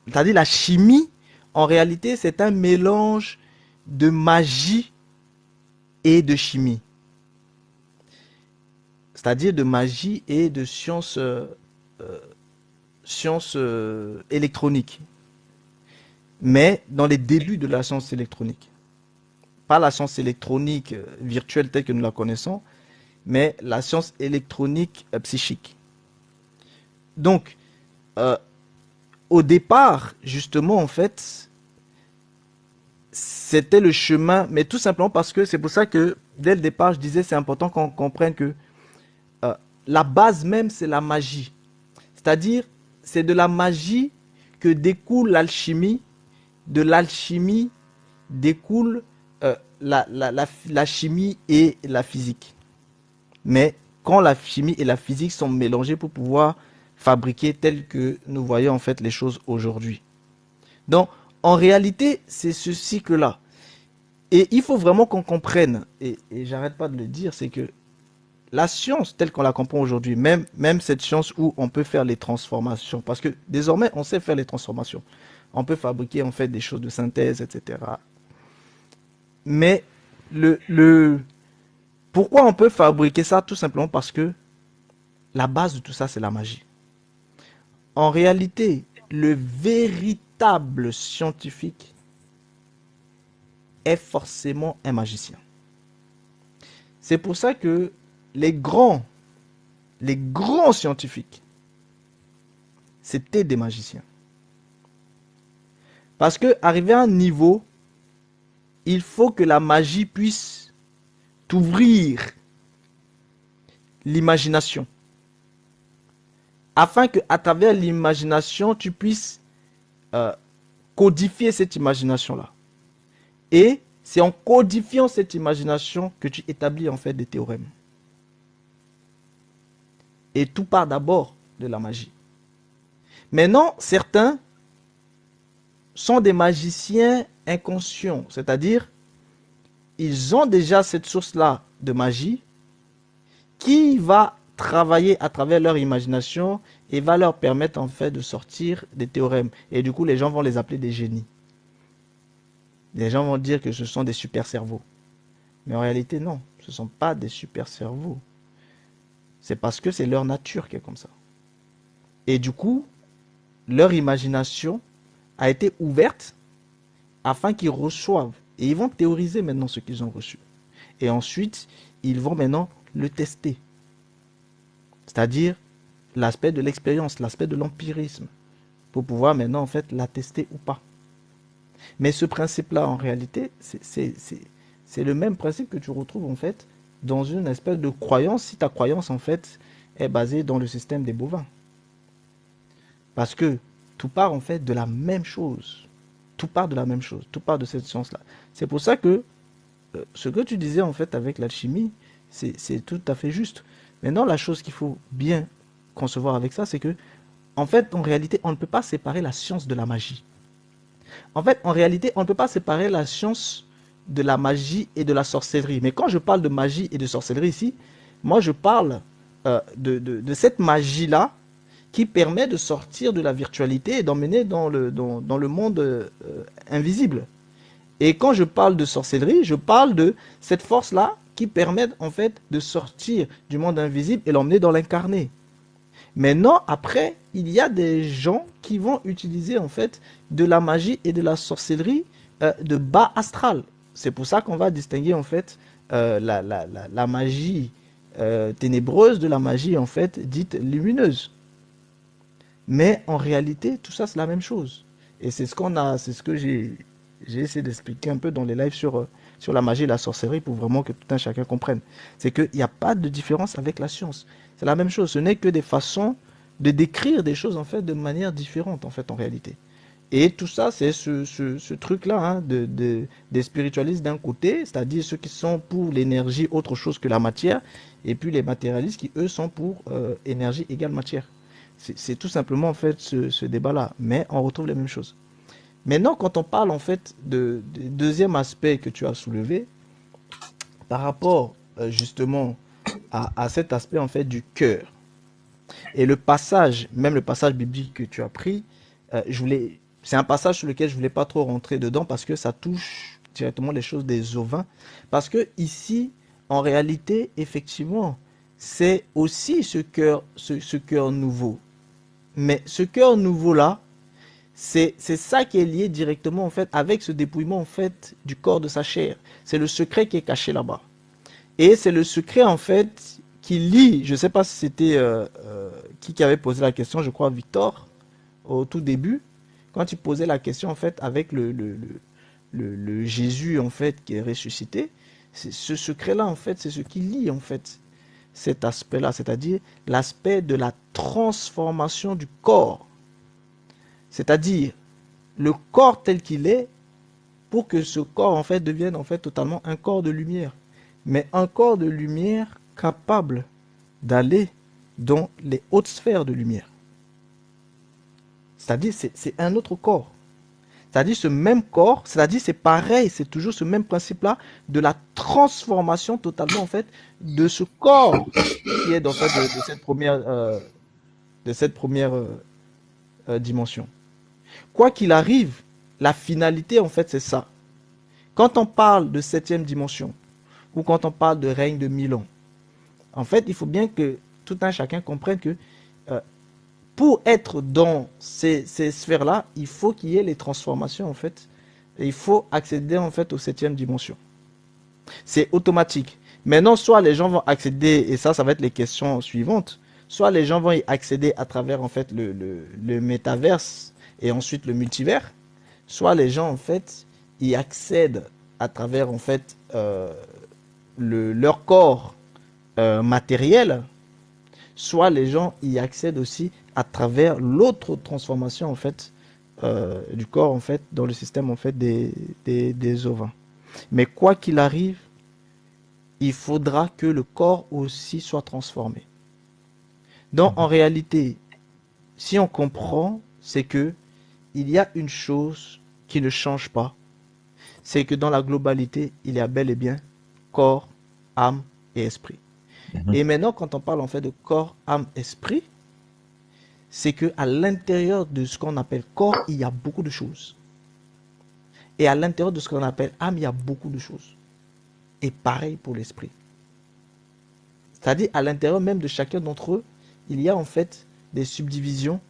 c'est-à-dire la chimie, en réalité, c'est un mélange de magie et de chimie. C'est-à-dire de magie et de sciences électroniques. Mais dans les débuts de la science électronique. Pas la science électronique virtuelle telle que nous la connaissons, mais la science électronique psychique. Donc, euh, au départ, justement, en fait, c'était le chemin, mais tout simplement parce que c'est pour ça que dès le départ, je disais c'est important qu'on comprenne que euh, la base même, c'est la magie. C'est-à-dire, c'est de la magie que découle l'alchimie, de l'alchimie découle la chimie et la physique. Mais quand la chimie et la physique sont mélangées pour pouvoir fabriquer tel que nous voyons en fait les choses aujourd'hui. Donc, en réalité, c'est ce cycle-là. Et il faut vraiment qu'on comprenne, et j'arrête pas de le dire, c'est que la science telle qu'on la comprend aujourd'hui, même cette science où on peut faire les transformations, parce que désormais on sait faire les transformations. On peut fabriquer en fait des choses de synthèse, etc. Mais pourquoi on peut fabriquer ça? Tout simplement parce que la base de tout ça, c'est la magie. En réalité, le véritable scientifique est forcément un magicien. C'est pour ça que les grands scientifiques, c'était des magiciens. Parce que arrivé à un niveau, il faut que la magie puisse t'ouvrir l'imagination. Afin que à travers l'imagination, tu puisses codifier cette imagination-là. Et c'est en codifiant cette imagination que tu établis en fait des théorèmes. Et tout part d'abord de la magie. Maintenant, certains sont des magiciens inconscients, c'est-à-dire ils ont déjà cette source-là de magie qui va travailler à travers leur imagination et va leur permettre en fait de sortir des théorèmes. Et du coup, les gens vont les appeler des génies. Les gens vont dire que ce sont des super cerveaux. Mais en réalité, non, ce ne sont pas des super cerveaux. C'est parce que c'est leur nature qui est comme ça. Et du coup, leur imagination a été ouverte afin qu'ils reçoivent. Et ils vont théoriser maintenant ce qu'ils ont reçu. Et ensuite, ils vont maintenant le tester. C'est-à-dire l'aspect de l'expérience, l'aspect de l'empirisme. Pour pouvoir maintenant en fait la tester ou pas. Mais ce principe-là, en réalité, c'est le même principe que tu retrouves en fait dans une espèce de croyance, si ta croyance en fait est basée dans le système des bovins. Parce que tout part en fait de la même chose. Tout part de la même chose. Tout part de cette science-là. C'est pour ça que ce que tu disais en fait avec l'alchimie, c'est tout à fait juste. Maintenant, la chose qu'il faut bien concevoir avec ça, c'est que en fait, en réalité, on ne peut pas séparer la science de la magie. En fait, en réalité, on ne peut pas séparer la science de la magie et de la sorcellerie. Mais quand je parle de magie et de sorcellerie ici, moi je parle de cette magie-là qui permet de sortir de la virtualité et d'emmener dans le monde invisible. Et quand je parle de sorcellerie, je parle de cette force-là qui permet en fait de sortir du monde invisible et l'emmener dans l'incarné. Maintenant, après, il y a des gens qui vont utiliser en fait de la magie et de la sorcellerie de bas astral. C'est pour ça qu'on va distinguer en fait la magie ténébreuse de la magie en fait dite lumineuse. Mais en réalité, tout ça c'est la même chose. Et c'est ce que j'ai essayé d'expliquer un peu dans les lives sur la magie et la sorcellerie pour vraiment que tout un chacun comprenne. C'est qu'il n'y a pas de différence avec la science. C'est la même chose. Ce n'est que des façons de décrire des choses en fait de manière différente en fait en réalité. Et tout ça, c'est ce truc-là hein, des spiritualistes d'un côté, c'est-à-dire ceux qui sont pour l'énergie autre chose que la matière, et puis les matérialistes qui, eux, sont pour énergie égale matière. C'est tout simplement en fait ce débat-là, mais on retrouve les mêmes choses. Maintenant, quand on parle en fait du deuxième aspect que tu as soulevé, par rapport justement à cet aspect en fait du cœur, et le passage, même le passage biblique que tu as pris, c'est un passage sur lequel je voulais pas trop rentrer dedans parce que ça touche directement les choses des ovins. Parce que ici, en réalité, effectivement, c'est aussi ce cœur nouveau. Mais ce cœur nouveau-là, c'est ça qui est lié directement en fait avec ce dépouillement en fait du corps de sa chair. C'est le secret qui est caché là-bas. Et c'est le secret en fait qui lie, je ne sais pas si c'était qui avait posé la question, je crois Victor, au tout début, quand il posait la question en fait avec le Jésus en fait qui est ressuscité, ce secret-là en fait, c'est ce qui lie en fait cet aspect-là, c'est-à-dire l'aspect de la transformation du corps. C'est-à-dire le corps tel qu'il est, pour que ce corps en fait devienne en fait totalement un corps de lumière. Mais un corps de lumière capable d'aller dans les hautes sphères de lumière. C'est-à-dire c'est un autre corps. C'est-à-dire ce même corps, c'est-à-dire c'est pareil, c'est toujours ce même principe-là de la transformation totalement en fait de ce corps qui est dans fait de cette première dimension. Quoi qu'il arrive, la finalité en fait c'est ça. Quand on parle de septième dimension ou quand on parle de règne de 1000 ans, en fait il faut bien que tout un chacun comprenne que euh, pour être dans ces sphères-là, il faut qu'il y ait les transformations en fait. Et il faut accéder en fait aux septième dimension. C'est automatique. Maintenant, soit les gens vont accéder, et ça va être les questions suivantes, soit les gens vont y accéder à travers en fait le métaverse et ensuite le multivers, soit les gens en fait y accèdent à travers en fait leur corps matériel, soit les gens y accèdent aussi à travers l'autre transformation en fait du corps en fait dans le système en fait des ovins. Mais quoi qu'il arrive, il faudra que le corps aussi soit transformé. Donc en réalité, si on comprend, c'est que il y a une chose qui ne change pas, c'est que dans la globalité, il y a bel et bien corps, âme et esprit. Et maintenant, quand on parle en fait de corps, âme, esprit, c'est que à l'intérieur de ce qu'on appelle corps, il y a beaucoup de choses. Et à l'intérieur de ce qu'on appelle âme, il y a beaucoup de choses. Et pareil pour l'esprit. C'est-à-dire à l'intérieur même de chacun d'entre eux, il y a en fait des subdivisions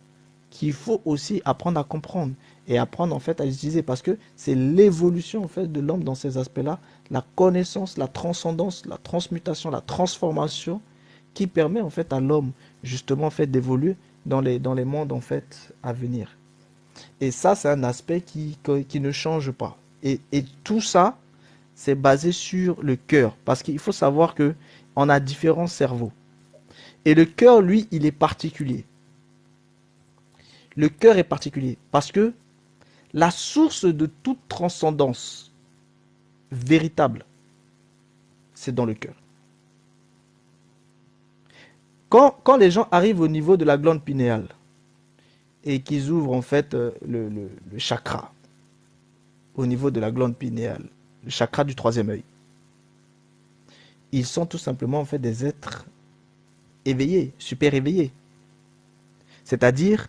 qu'il faut aussi apprendre à comprendre et apprendre en fait à utiliser parce que c'est l'évolution en fait de l'homme dans ces aspects-là, la connaissance, la transcendance, la transmutation, la transformation qui permet en fait à l'homme justement en fait d'évoluer dans les mondes en fait à venir. Et ça, c'est un aspect qui ne change pas. Et tout ça, c'est basé sur le cœur. Parce qu'il faut savoir que on a différents cerveaux. Et le cœur, lui, il est particulier. Le cœur est particulier parce que la source de toute transcendance véritable, c'est dans le cœur. Quand les gens arrivent au niveau de la glande pinéale et qu'ils ouvrent en fait le chakra au niveau de la glande pinéale, le chakra du troisième œil, ils sont tout simplement en fait des êtres éveillés, super éveillés. C'est-à-dire,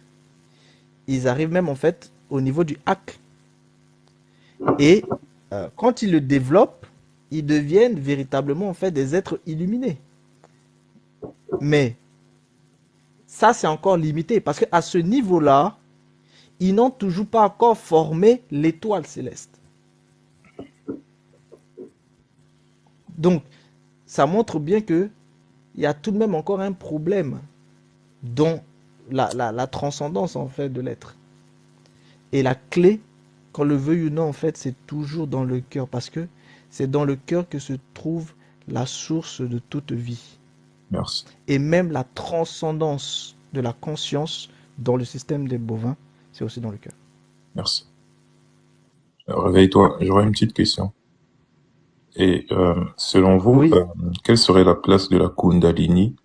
ils arrivent même en fait au niveau du hack. Et quand ils le développent, ils deviennent véritablement en fait des êtres illuminés. Mais ça, c'est encore limité parce qu'à ce niveau-là, ils n'ont toujours pas encore formé l'étoile céleste. Donc, ça montre bien que il y a tout de même encore un problème dans la transcendance en fait de l'être. Et la clé, qu'on le veuille ou non, en fait, c'est toujours dans le cœur parce que c'est dans le cœur que se trouve la source de toute vie. Merci. Et même la transcendance de la conscience dans le système des bovins, c'est aussi dans le cœur. Merci. Réveille-toi, j'aurais une petite question. Et selon vous, Oui, quelle serait la place de la Kundalini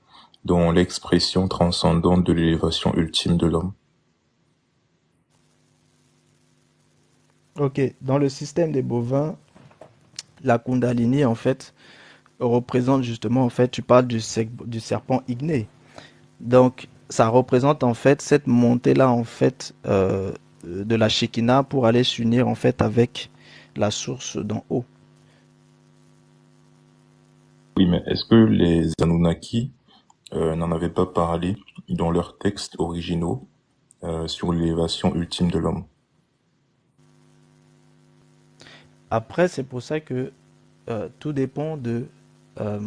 dans l'expression transcendante de l'élévation ultime de l'homme? ok. Dans le système des bovins, la Kundalini, en fait, représente justement, en fait, tu parles du serpent igné. Donc, ça représente en fait cette montée-là, en fait, de la Shekinah pour aller s'unir en fait avec la source d'en haut. Oui, mais est-ce que les Anunnaki n'en avaient pas parlé dans leurs textes originaux sur l'élévation ultime de l'homme? Après, c'est pour ça que tout dépend de euh,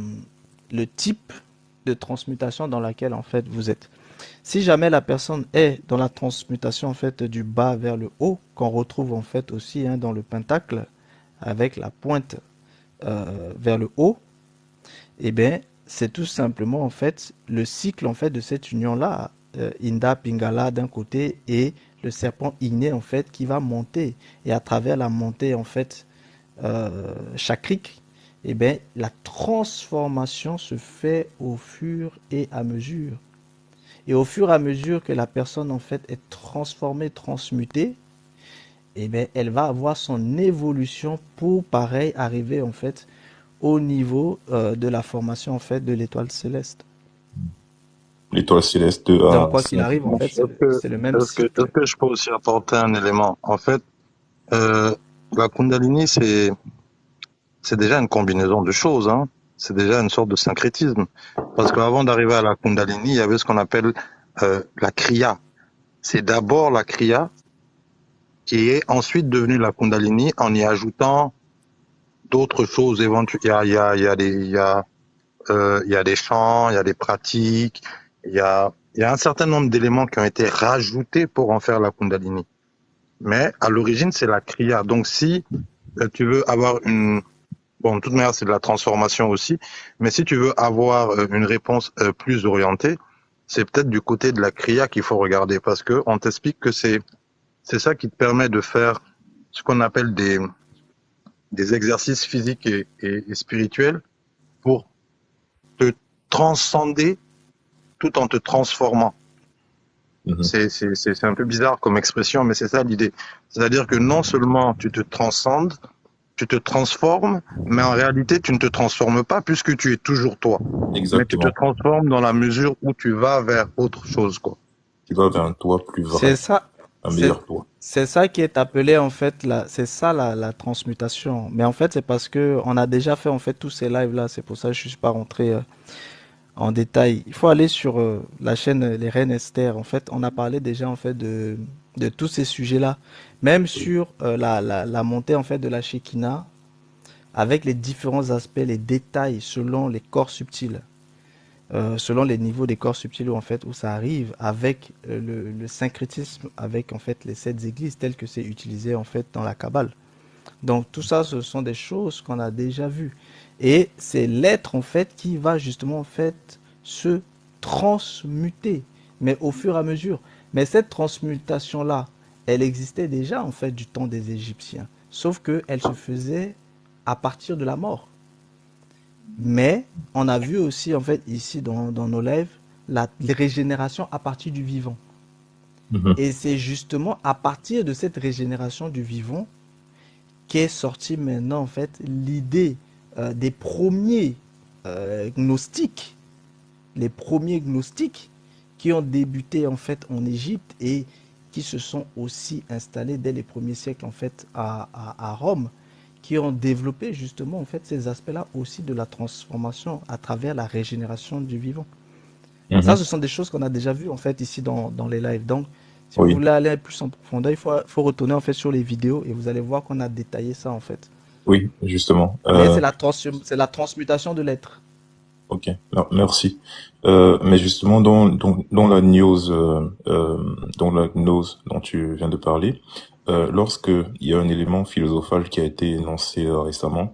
le type de transmutation dans laquelle en fait vous êtes. Si jamais la personne est dans la transmutation en fait du bas vers le haut, qu'on retrouve en fait aussi hein, dans le pentacle avec la pointe vers le haut, eh bien c'est tout simplement en fait le cycle en fait de cette union là, Inda Pingala d'un côté et le serpent igné en fait qui va monter et à travers la montée en fait chakrique, eh bien la transformation se fait au fur et à mesure. Et au fur et à mesure que la personne en fait est transformée, transmutée, eh bien, elle va avoir son évolution pour, pareil, arriver en fait au niveau de la formation en fait de l'étoile céleste. L'étoile céleste de Donc, A quoi qu'il 5 arrive, en fait, branches. c'est le même Est-ce cycle. que je peux aussi apporter un élément? En fait, euh, la Kundalini, c'est déjà une combinaison de choses, hein. C'est déjà une sorte de syncrétisme. Parce qu'avant d'arriver à la Kundalini, il y avait ce qu'on appelle la Kriya. C'est d'abord la Kriya qui est ensuite devenue la Kundalini en y ajoutant d'autres choses éventuelles. Il y a des chants, il y a des pratiques, il y a un certain nombre d'éléments qui ont été rajoutés pour en faire la Kundalini. Mais à l'origine, c'est la Kriya. Donc si tu veux avoir bon, de toute manière, c'est de la transformation aussi, mais si tu veux avoir une réponse plus orientée, c'est peut-être du côté de la Kriya qu'il faut regarder, parce que on t'explique que c'est ça qui te permet de faire ce qu'on appelle des exercices physiques et spirituels pour te transcender tout en te transformant. Mhm. C'est un peu bizarre comme expression, mais c'est ça l'idée. C'est-à-dire que non seulement tu te transcendes, tu te transformes, mais en réalité, tu ne te transformes pas puisque tu es toujours toi. Mais tu te Exactement. transformes dans la mesure où tu vas vers autre chose, quoi. Tu vas vers un toi plus C'est vrai, ça, un c'est meilleur toi. c'est ça qui est appelé en fait c'est ça la transmutation. Mais en fait, c'est parce que on a déjà fait en fait tous ces lives là. C'est pour ça que je suis pas rentré en détail. Il faut aller sur la chaîne Les Reines Esther. En fait, on a parlé déjà en fait de tous ces sujets-là, même sur la montée en fait de la Shekinah, avec les différents aspects, les détails selon les corps subtils, selon les niveaux des corps subtils où en fait où ça arrive, avec le syncrétisme, avec en fait les 7 églises telles que c'est utilisé en fait dans la Kabbale. Donc tout ça, ce sont des choses qu'on a déjà vues. Et c'est l'être en fait qui va justement en fait se transmuter, mais au fur et à mesure. Mais cette transmutation-là, elle existait déjà en fait du temps des Égyptiens. Sauf qu'elle se faisait à partir de la mort. Mais on a vu aussi en fait ici dans nos lives la régénération à partir du vivant. Mhm. Et c'est justement à partir de cette régénération du vivant qu'est sortie maintenant en fait l'idée des premiers gnostiques, les premiers gnostiques qui ont débuté en fait en Égypte et qui se sont aussi installés dès les premiers siècles en fait à Rome, qui ont développé justement en fait ces aspects-là aussi de la transformation à travers la régénération du vivant. Ça, Mhm. ce sont des choses qu'on a déjà vues en fait ici dans les lives. Donc, si vous Oui, voulez aller plus en profondeur, faut retourner en fait sur les vidéos et vous allez voir qu'on a détaillé ça en fait. oui, justement. Mais c'est la transmutation de l'être. Ok, non, merci. Mais justement, dans la news, dans la gnose dont tu viens de parler, lorsque il y a un élément philosophal qui a été énoncé récemment,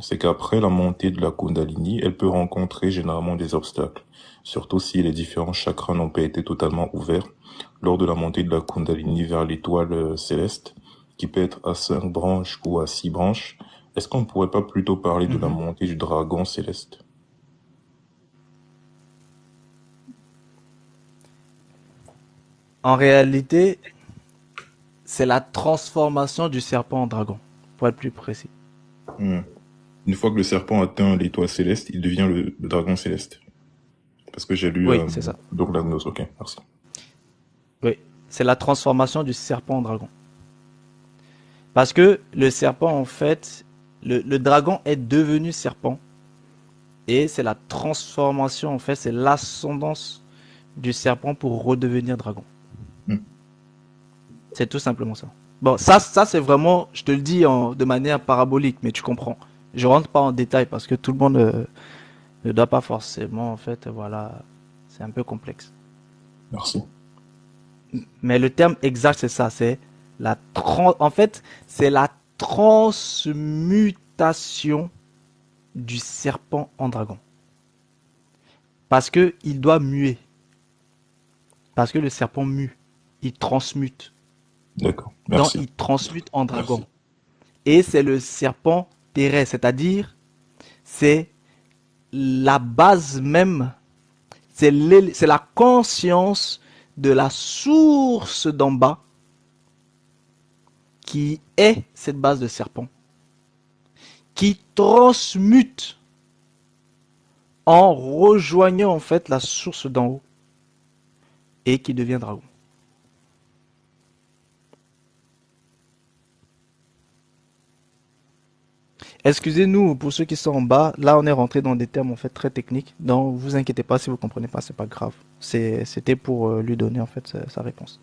c'est qu'après la montée de la Kundalini, elle peut rencontrer généralement des obstacles, surtout si les différents chakras n'ont pas été totalement ouverts lors de la montée de la Kundalini vers l'étoile céleste, qui peut être à 5 branches ou à 6 branches. Est-ce qu'on ne pourrait pas plutôt parler de la Mhm. montée du dragon céleste? En réalité, c'est la transformation du serpent en dragon, pour être plus précis. Hmm. Une fois que le serpent atteint l'étoile céleste, il devient le dragon céleste. Parce que j'ai lu Oui, c'est ça. donc la gnose. Ok, merci. Oui, c'est la transformation du serpent en dragon. Parce que le serpent, en fait, le dragon est devenu serpent. Et c'est la transformation, en fait, c'est l'ascendance du serpent pour redevenir dragon. Hmm. C'est tout simplement ça. Bon, ça c'est vraiment, je te le dis de manière parabolique, mais tu comprends. Je rentre pas en détail parce que tout le monde ne doit pas forcément, en fait, voilà, c'est un peu complexe. Merci. Mais le terme exact, c'est ça, c'est en fait, c'est la transmutation du serpent en dragon. Parce que il doit muer. Parce que le serpent mue. Il transmute. D'accord. Donc, Merci. il transmute en dragon. Merci. Et c'est le serpent terrestre, c'est-à-dire, c'est la base même, c'est la conscience de la source d'en bas qui est cette base de serpent, qui transmute en rejoignant en fait la source d'en haut et qui devient dragon. Excusez-nous pour ceux qui sont en bas. Là, on est rentré dans des termes en fait très techniques. Donc, vous inquiétez pas si vous comprenez pas, c'est pas grave. C'était pour lui donner en fait sa réponse.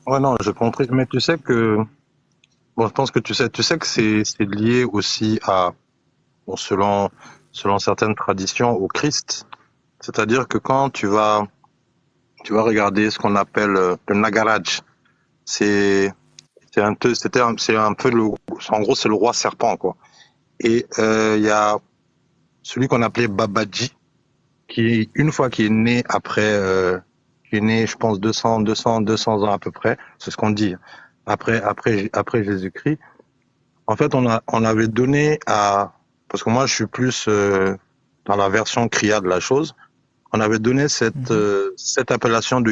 Ouais, non, j'ai compris. Mais tu sais que, bon, je pense que tu sais que c'est lié aussi à, bon, selon certaines traditions, au Christ. C'est-à-dire que quand tu vas regarder ce qu'on appelle le Nagaraj, c'est c'est un peu en gros, c'est le roi serpent, quoi. Et il y a celui qu'on appelait Babaji, une fois qu'il est né qui est né, je pense, 200 ans à peu près, c'est ce qu'on dit, après Jésus-Christ. En fait, on avait donné parce que moi, je suis plus dans la version kriya de la chose, on avait donné cette appellation de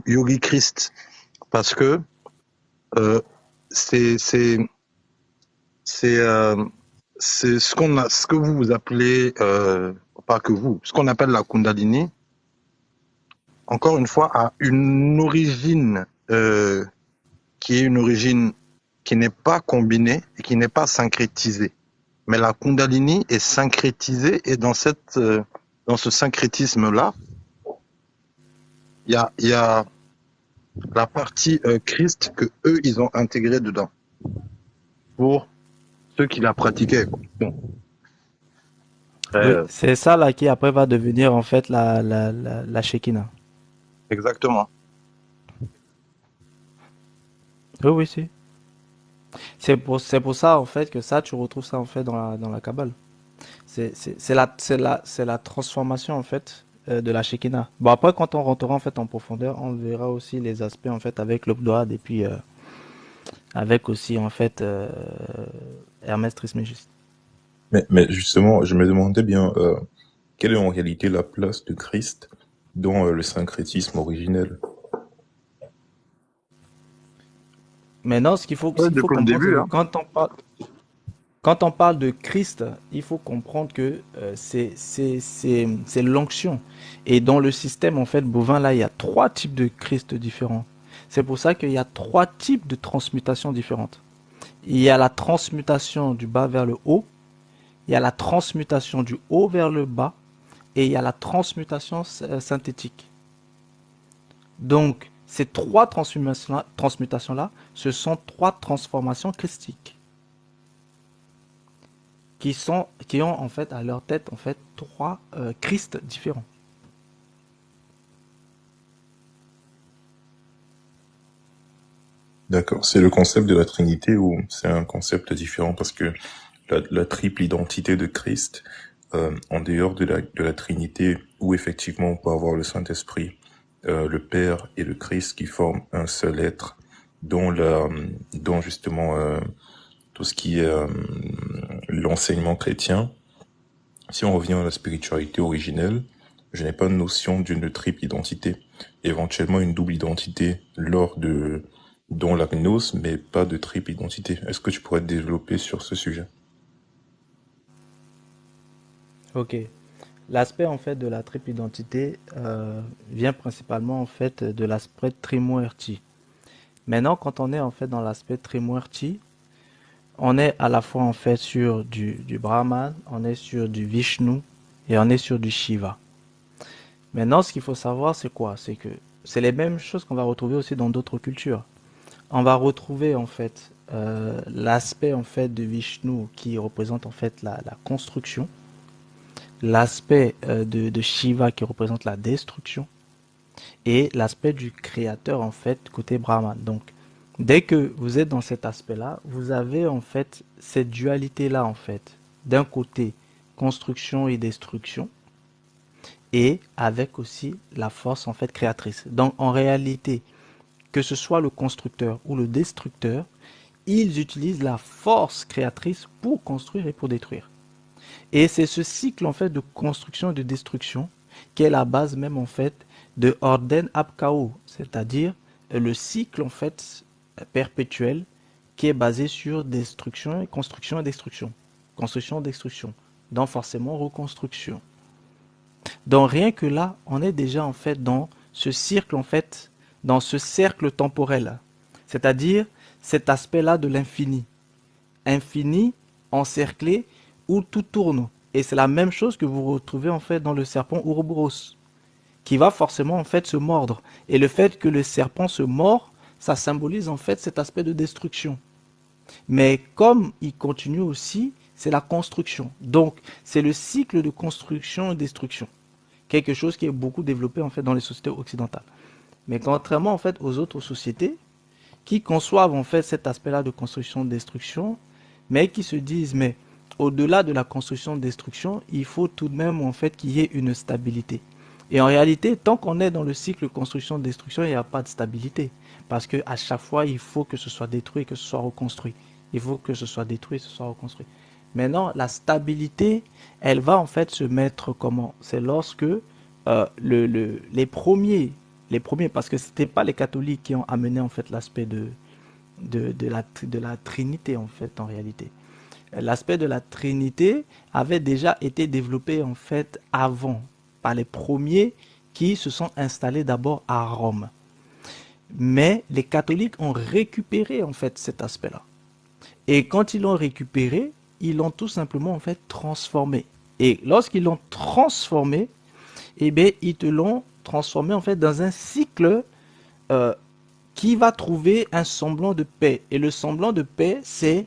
Yogi Christ, parce que c'est ce que vous appelez pas que vous, ce qu'on appelle la Kundalini. Encore une fois, a une origine qui est une origine qui n'est pas combinée et qui n'est pas syncrétisée. Mais la Kundalini est syncrétisée, et dans ce syncrétisme-là, il y a la partie Christ que eux ils ont intégré dedans pour ceux qui la pratiquaient, quoi. Bon. Oui, c'est ça là qui après va devenir en fait la Shekinah. Exactement. Oui, oui, si. C'est pour ça en fait que ça tu retrouves ça en fait dans la Kabbale. C'est la transformation en fait de la Shekinah. Bon après quand on rentrera en fait en profondeur, on verra aussi les aspects en fait avec l'Obdoad et puis avec aussi en fait Hermès Trismégiste. Mais justement, je me demandais bien, quelle est en réalité la place de Christ dans le syncrétisme originel? Maintenant, ce qu'il faut comprendre, début, c'est que quand on parle de Christ, il faut comprendre que c'est l'onction. Et dans le système en fait bovin, là, il y a 3 types de Christ différents. C'est pour ça qu'il y a 3 types de transmutations différentes. Il y a la transmutation du bas vers le haut, il y a la transmutation du haut vers le bas, et il y a la transmutation synthétique. Donc, ces 3 transmutations-là, ce sont 3 transformations christiques qui ont en fait à leur tête en fait 3 Christ différents. D'accord, c'est le concept de la Trinité ou c'est un concept différent parce que la triple identité de Christ, en dehors de la Trinité, où effectivement on peut avoir le Saint-Esprit, le Père et le Christ qui forment un seul être, dont justement tout ce qui est l'enseignement chrétien. Si on revient à la spiritualité originelle, je n'ai pas de notion d'une triple identité, éventuellement une double identité dans la gnose, mais pas de triple identité. Est-ce que tu pourrais te développer sur ce sujet? Ok. L'aspect en fait de la triple identité vient principalement en fait de l'aspect Trimoerti. Maintenant, quand on est en fait dans l'aspect Trimoerti, on est à la fois en fait sur du Brahman, on est sur du Vishnu et on est sur du Shiva. Maintenant, ce qu'il faut savoir, c'est quoi? C'est que c'est les mêmes choses qu'on va retrouver aussi dans d'autres cultures. On va retrouver en fait l'aspect en fait de Vishnu qui représente en fait la construction, l'aspect de Shiva qui représente la destruction et l'aspect du créateur en fait côté Brahman. Donc dès que vous êtes dans cet aspect-là, vous avez en fait cette dualité-là en fait. D'un côté construction et destruction et avec aussi la force en fait créatrice. Donc en réalité, que ce soit le constructeur ou le destructeur, ils utilisent la force créatrice pour construire et pour détruire. Et c'est ce cycle en fait de construction et de destruction qui est la base même en fait de Orden Apkao, c'est-à-dire le cycle en fait perpétuel qui est basé sur destruction et construction et destruction. Construction, destruction. Donc forcément reconstruction. Donc rien que là, on est déjà en fait dans ce cercle dans ce cercle temporel. C'est-à-dire cet aspect-là de l'infini. Infini, encerclé, où tout tourne. Et c'est la même chose que vous retrouvez en fait dans le serpent Ouroboros, qui va forcément en fait se mordre. Et le fait que le serpent se mord, ça symbolise en fait cet aspect de destruction. Mais comme il continue aussi, c'est la construction. Donc, c'est le cycle de construction et destruction. Quelque chose qui est beaucoup développé en fait dans les sociétés occidentales. Mais contrairement en fait aux autres sociétés qui conçoivent en fait cet aspect-là de construction-destruction, mais qui se disent mais au-delà de la construction-destruction, il faut tout de même en fait qu'il y ait une stabilité. Et en réalité, tant qu'on est dans le cycle construction-destruction, il n'y a pas de stabilité. Parce qu'à chaque fois, il faut que ce soit détruit et que ce soit reconstruit. Il faut que ce soit détruit et que ce soit reconstruit. Maintenant, la stabilité, elle va en fait se mettre comment? C'est lorsque les premiers, parce que ce n'était pas les catholiques qui ont amené en fait l'aspect de la Trinité en fait en réalité. L'aspect de la Trinité avait déjà été développé en fait avant, par les premiers qui se sont installés d'abord à Rome. Mais les catholiques ont récupéré en fait cet aspect-là. Et quand ils l'ont récupéré, ils l'ont tout simplement en fait transformé. Et lorsqu'ils l'ont transformé, eh bien, ils te l'ont transformé en fait dans un cycle qui va trouver un semblant de paix. Et le semblant de paix, c'est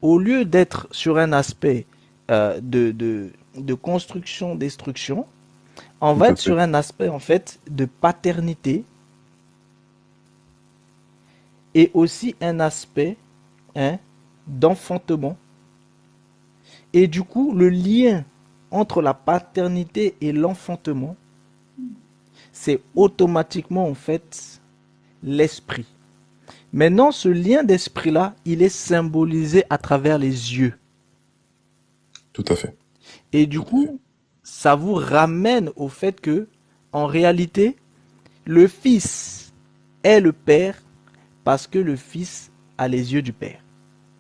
au lieu d'être sur un aspect de construction-destruction, on Tout va à être fait. sur un aspect en fait de paternité et aussi un aspect d'enfantement. Et du coup, le lien entre la paternité et l'enfantement, c'est automatiquement en fait l'esprit. Maintenant, ce lien d'esprit-là, il est symbolisé à travers les yeux. Tout à fait. Et du Tout à fait. coup, ça vous ramène au fait que, en réalité, le Fils est le Père parce que le Fils a les yeux du Père.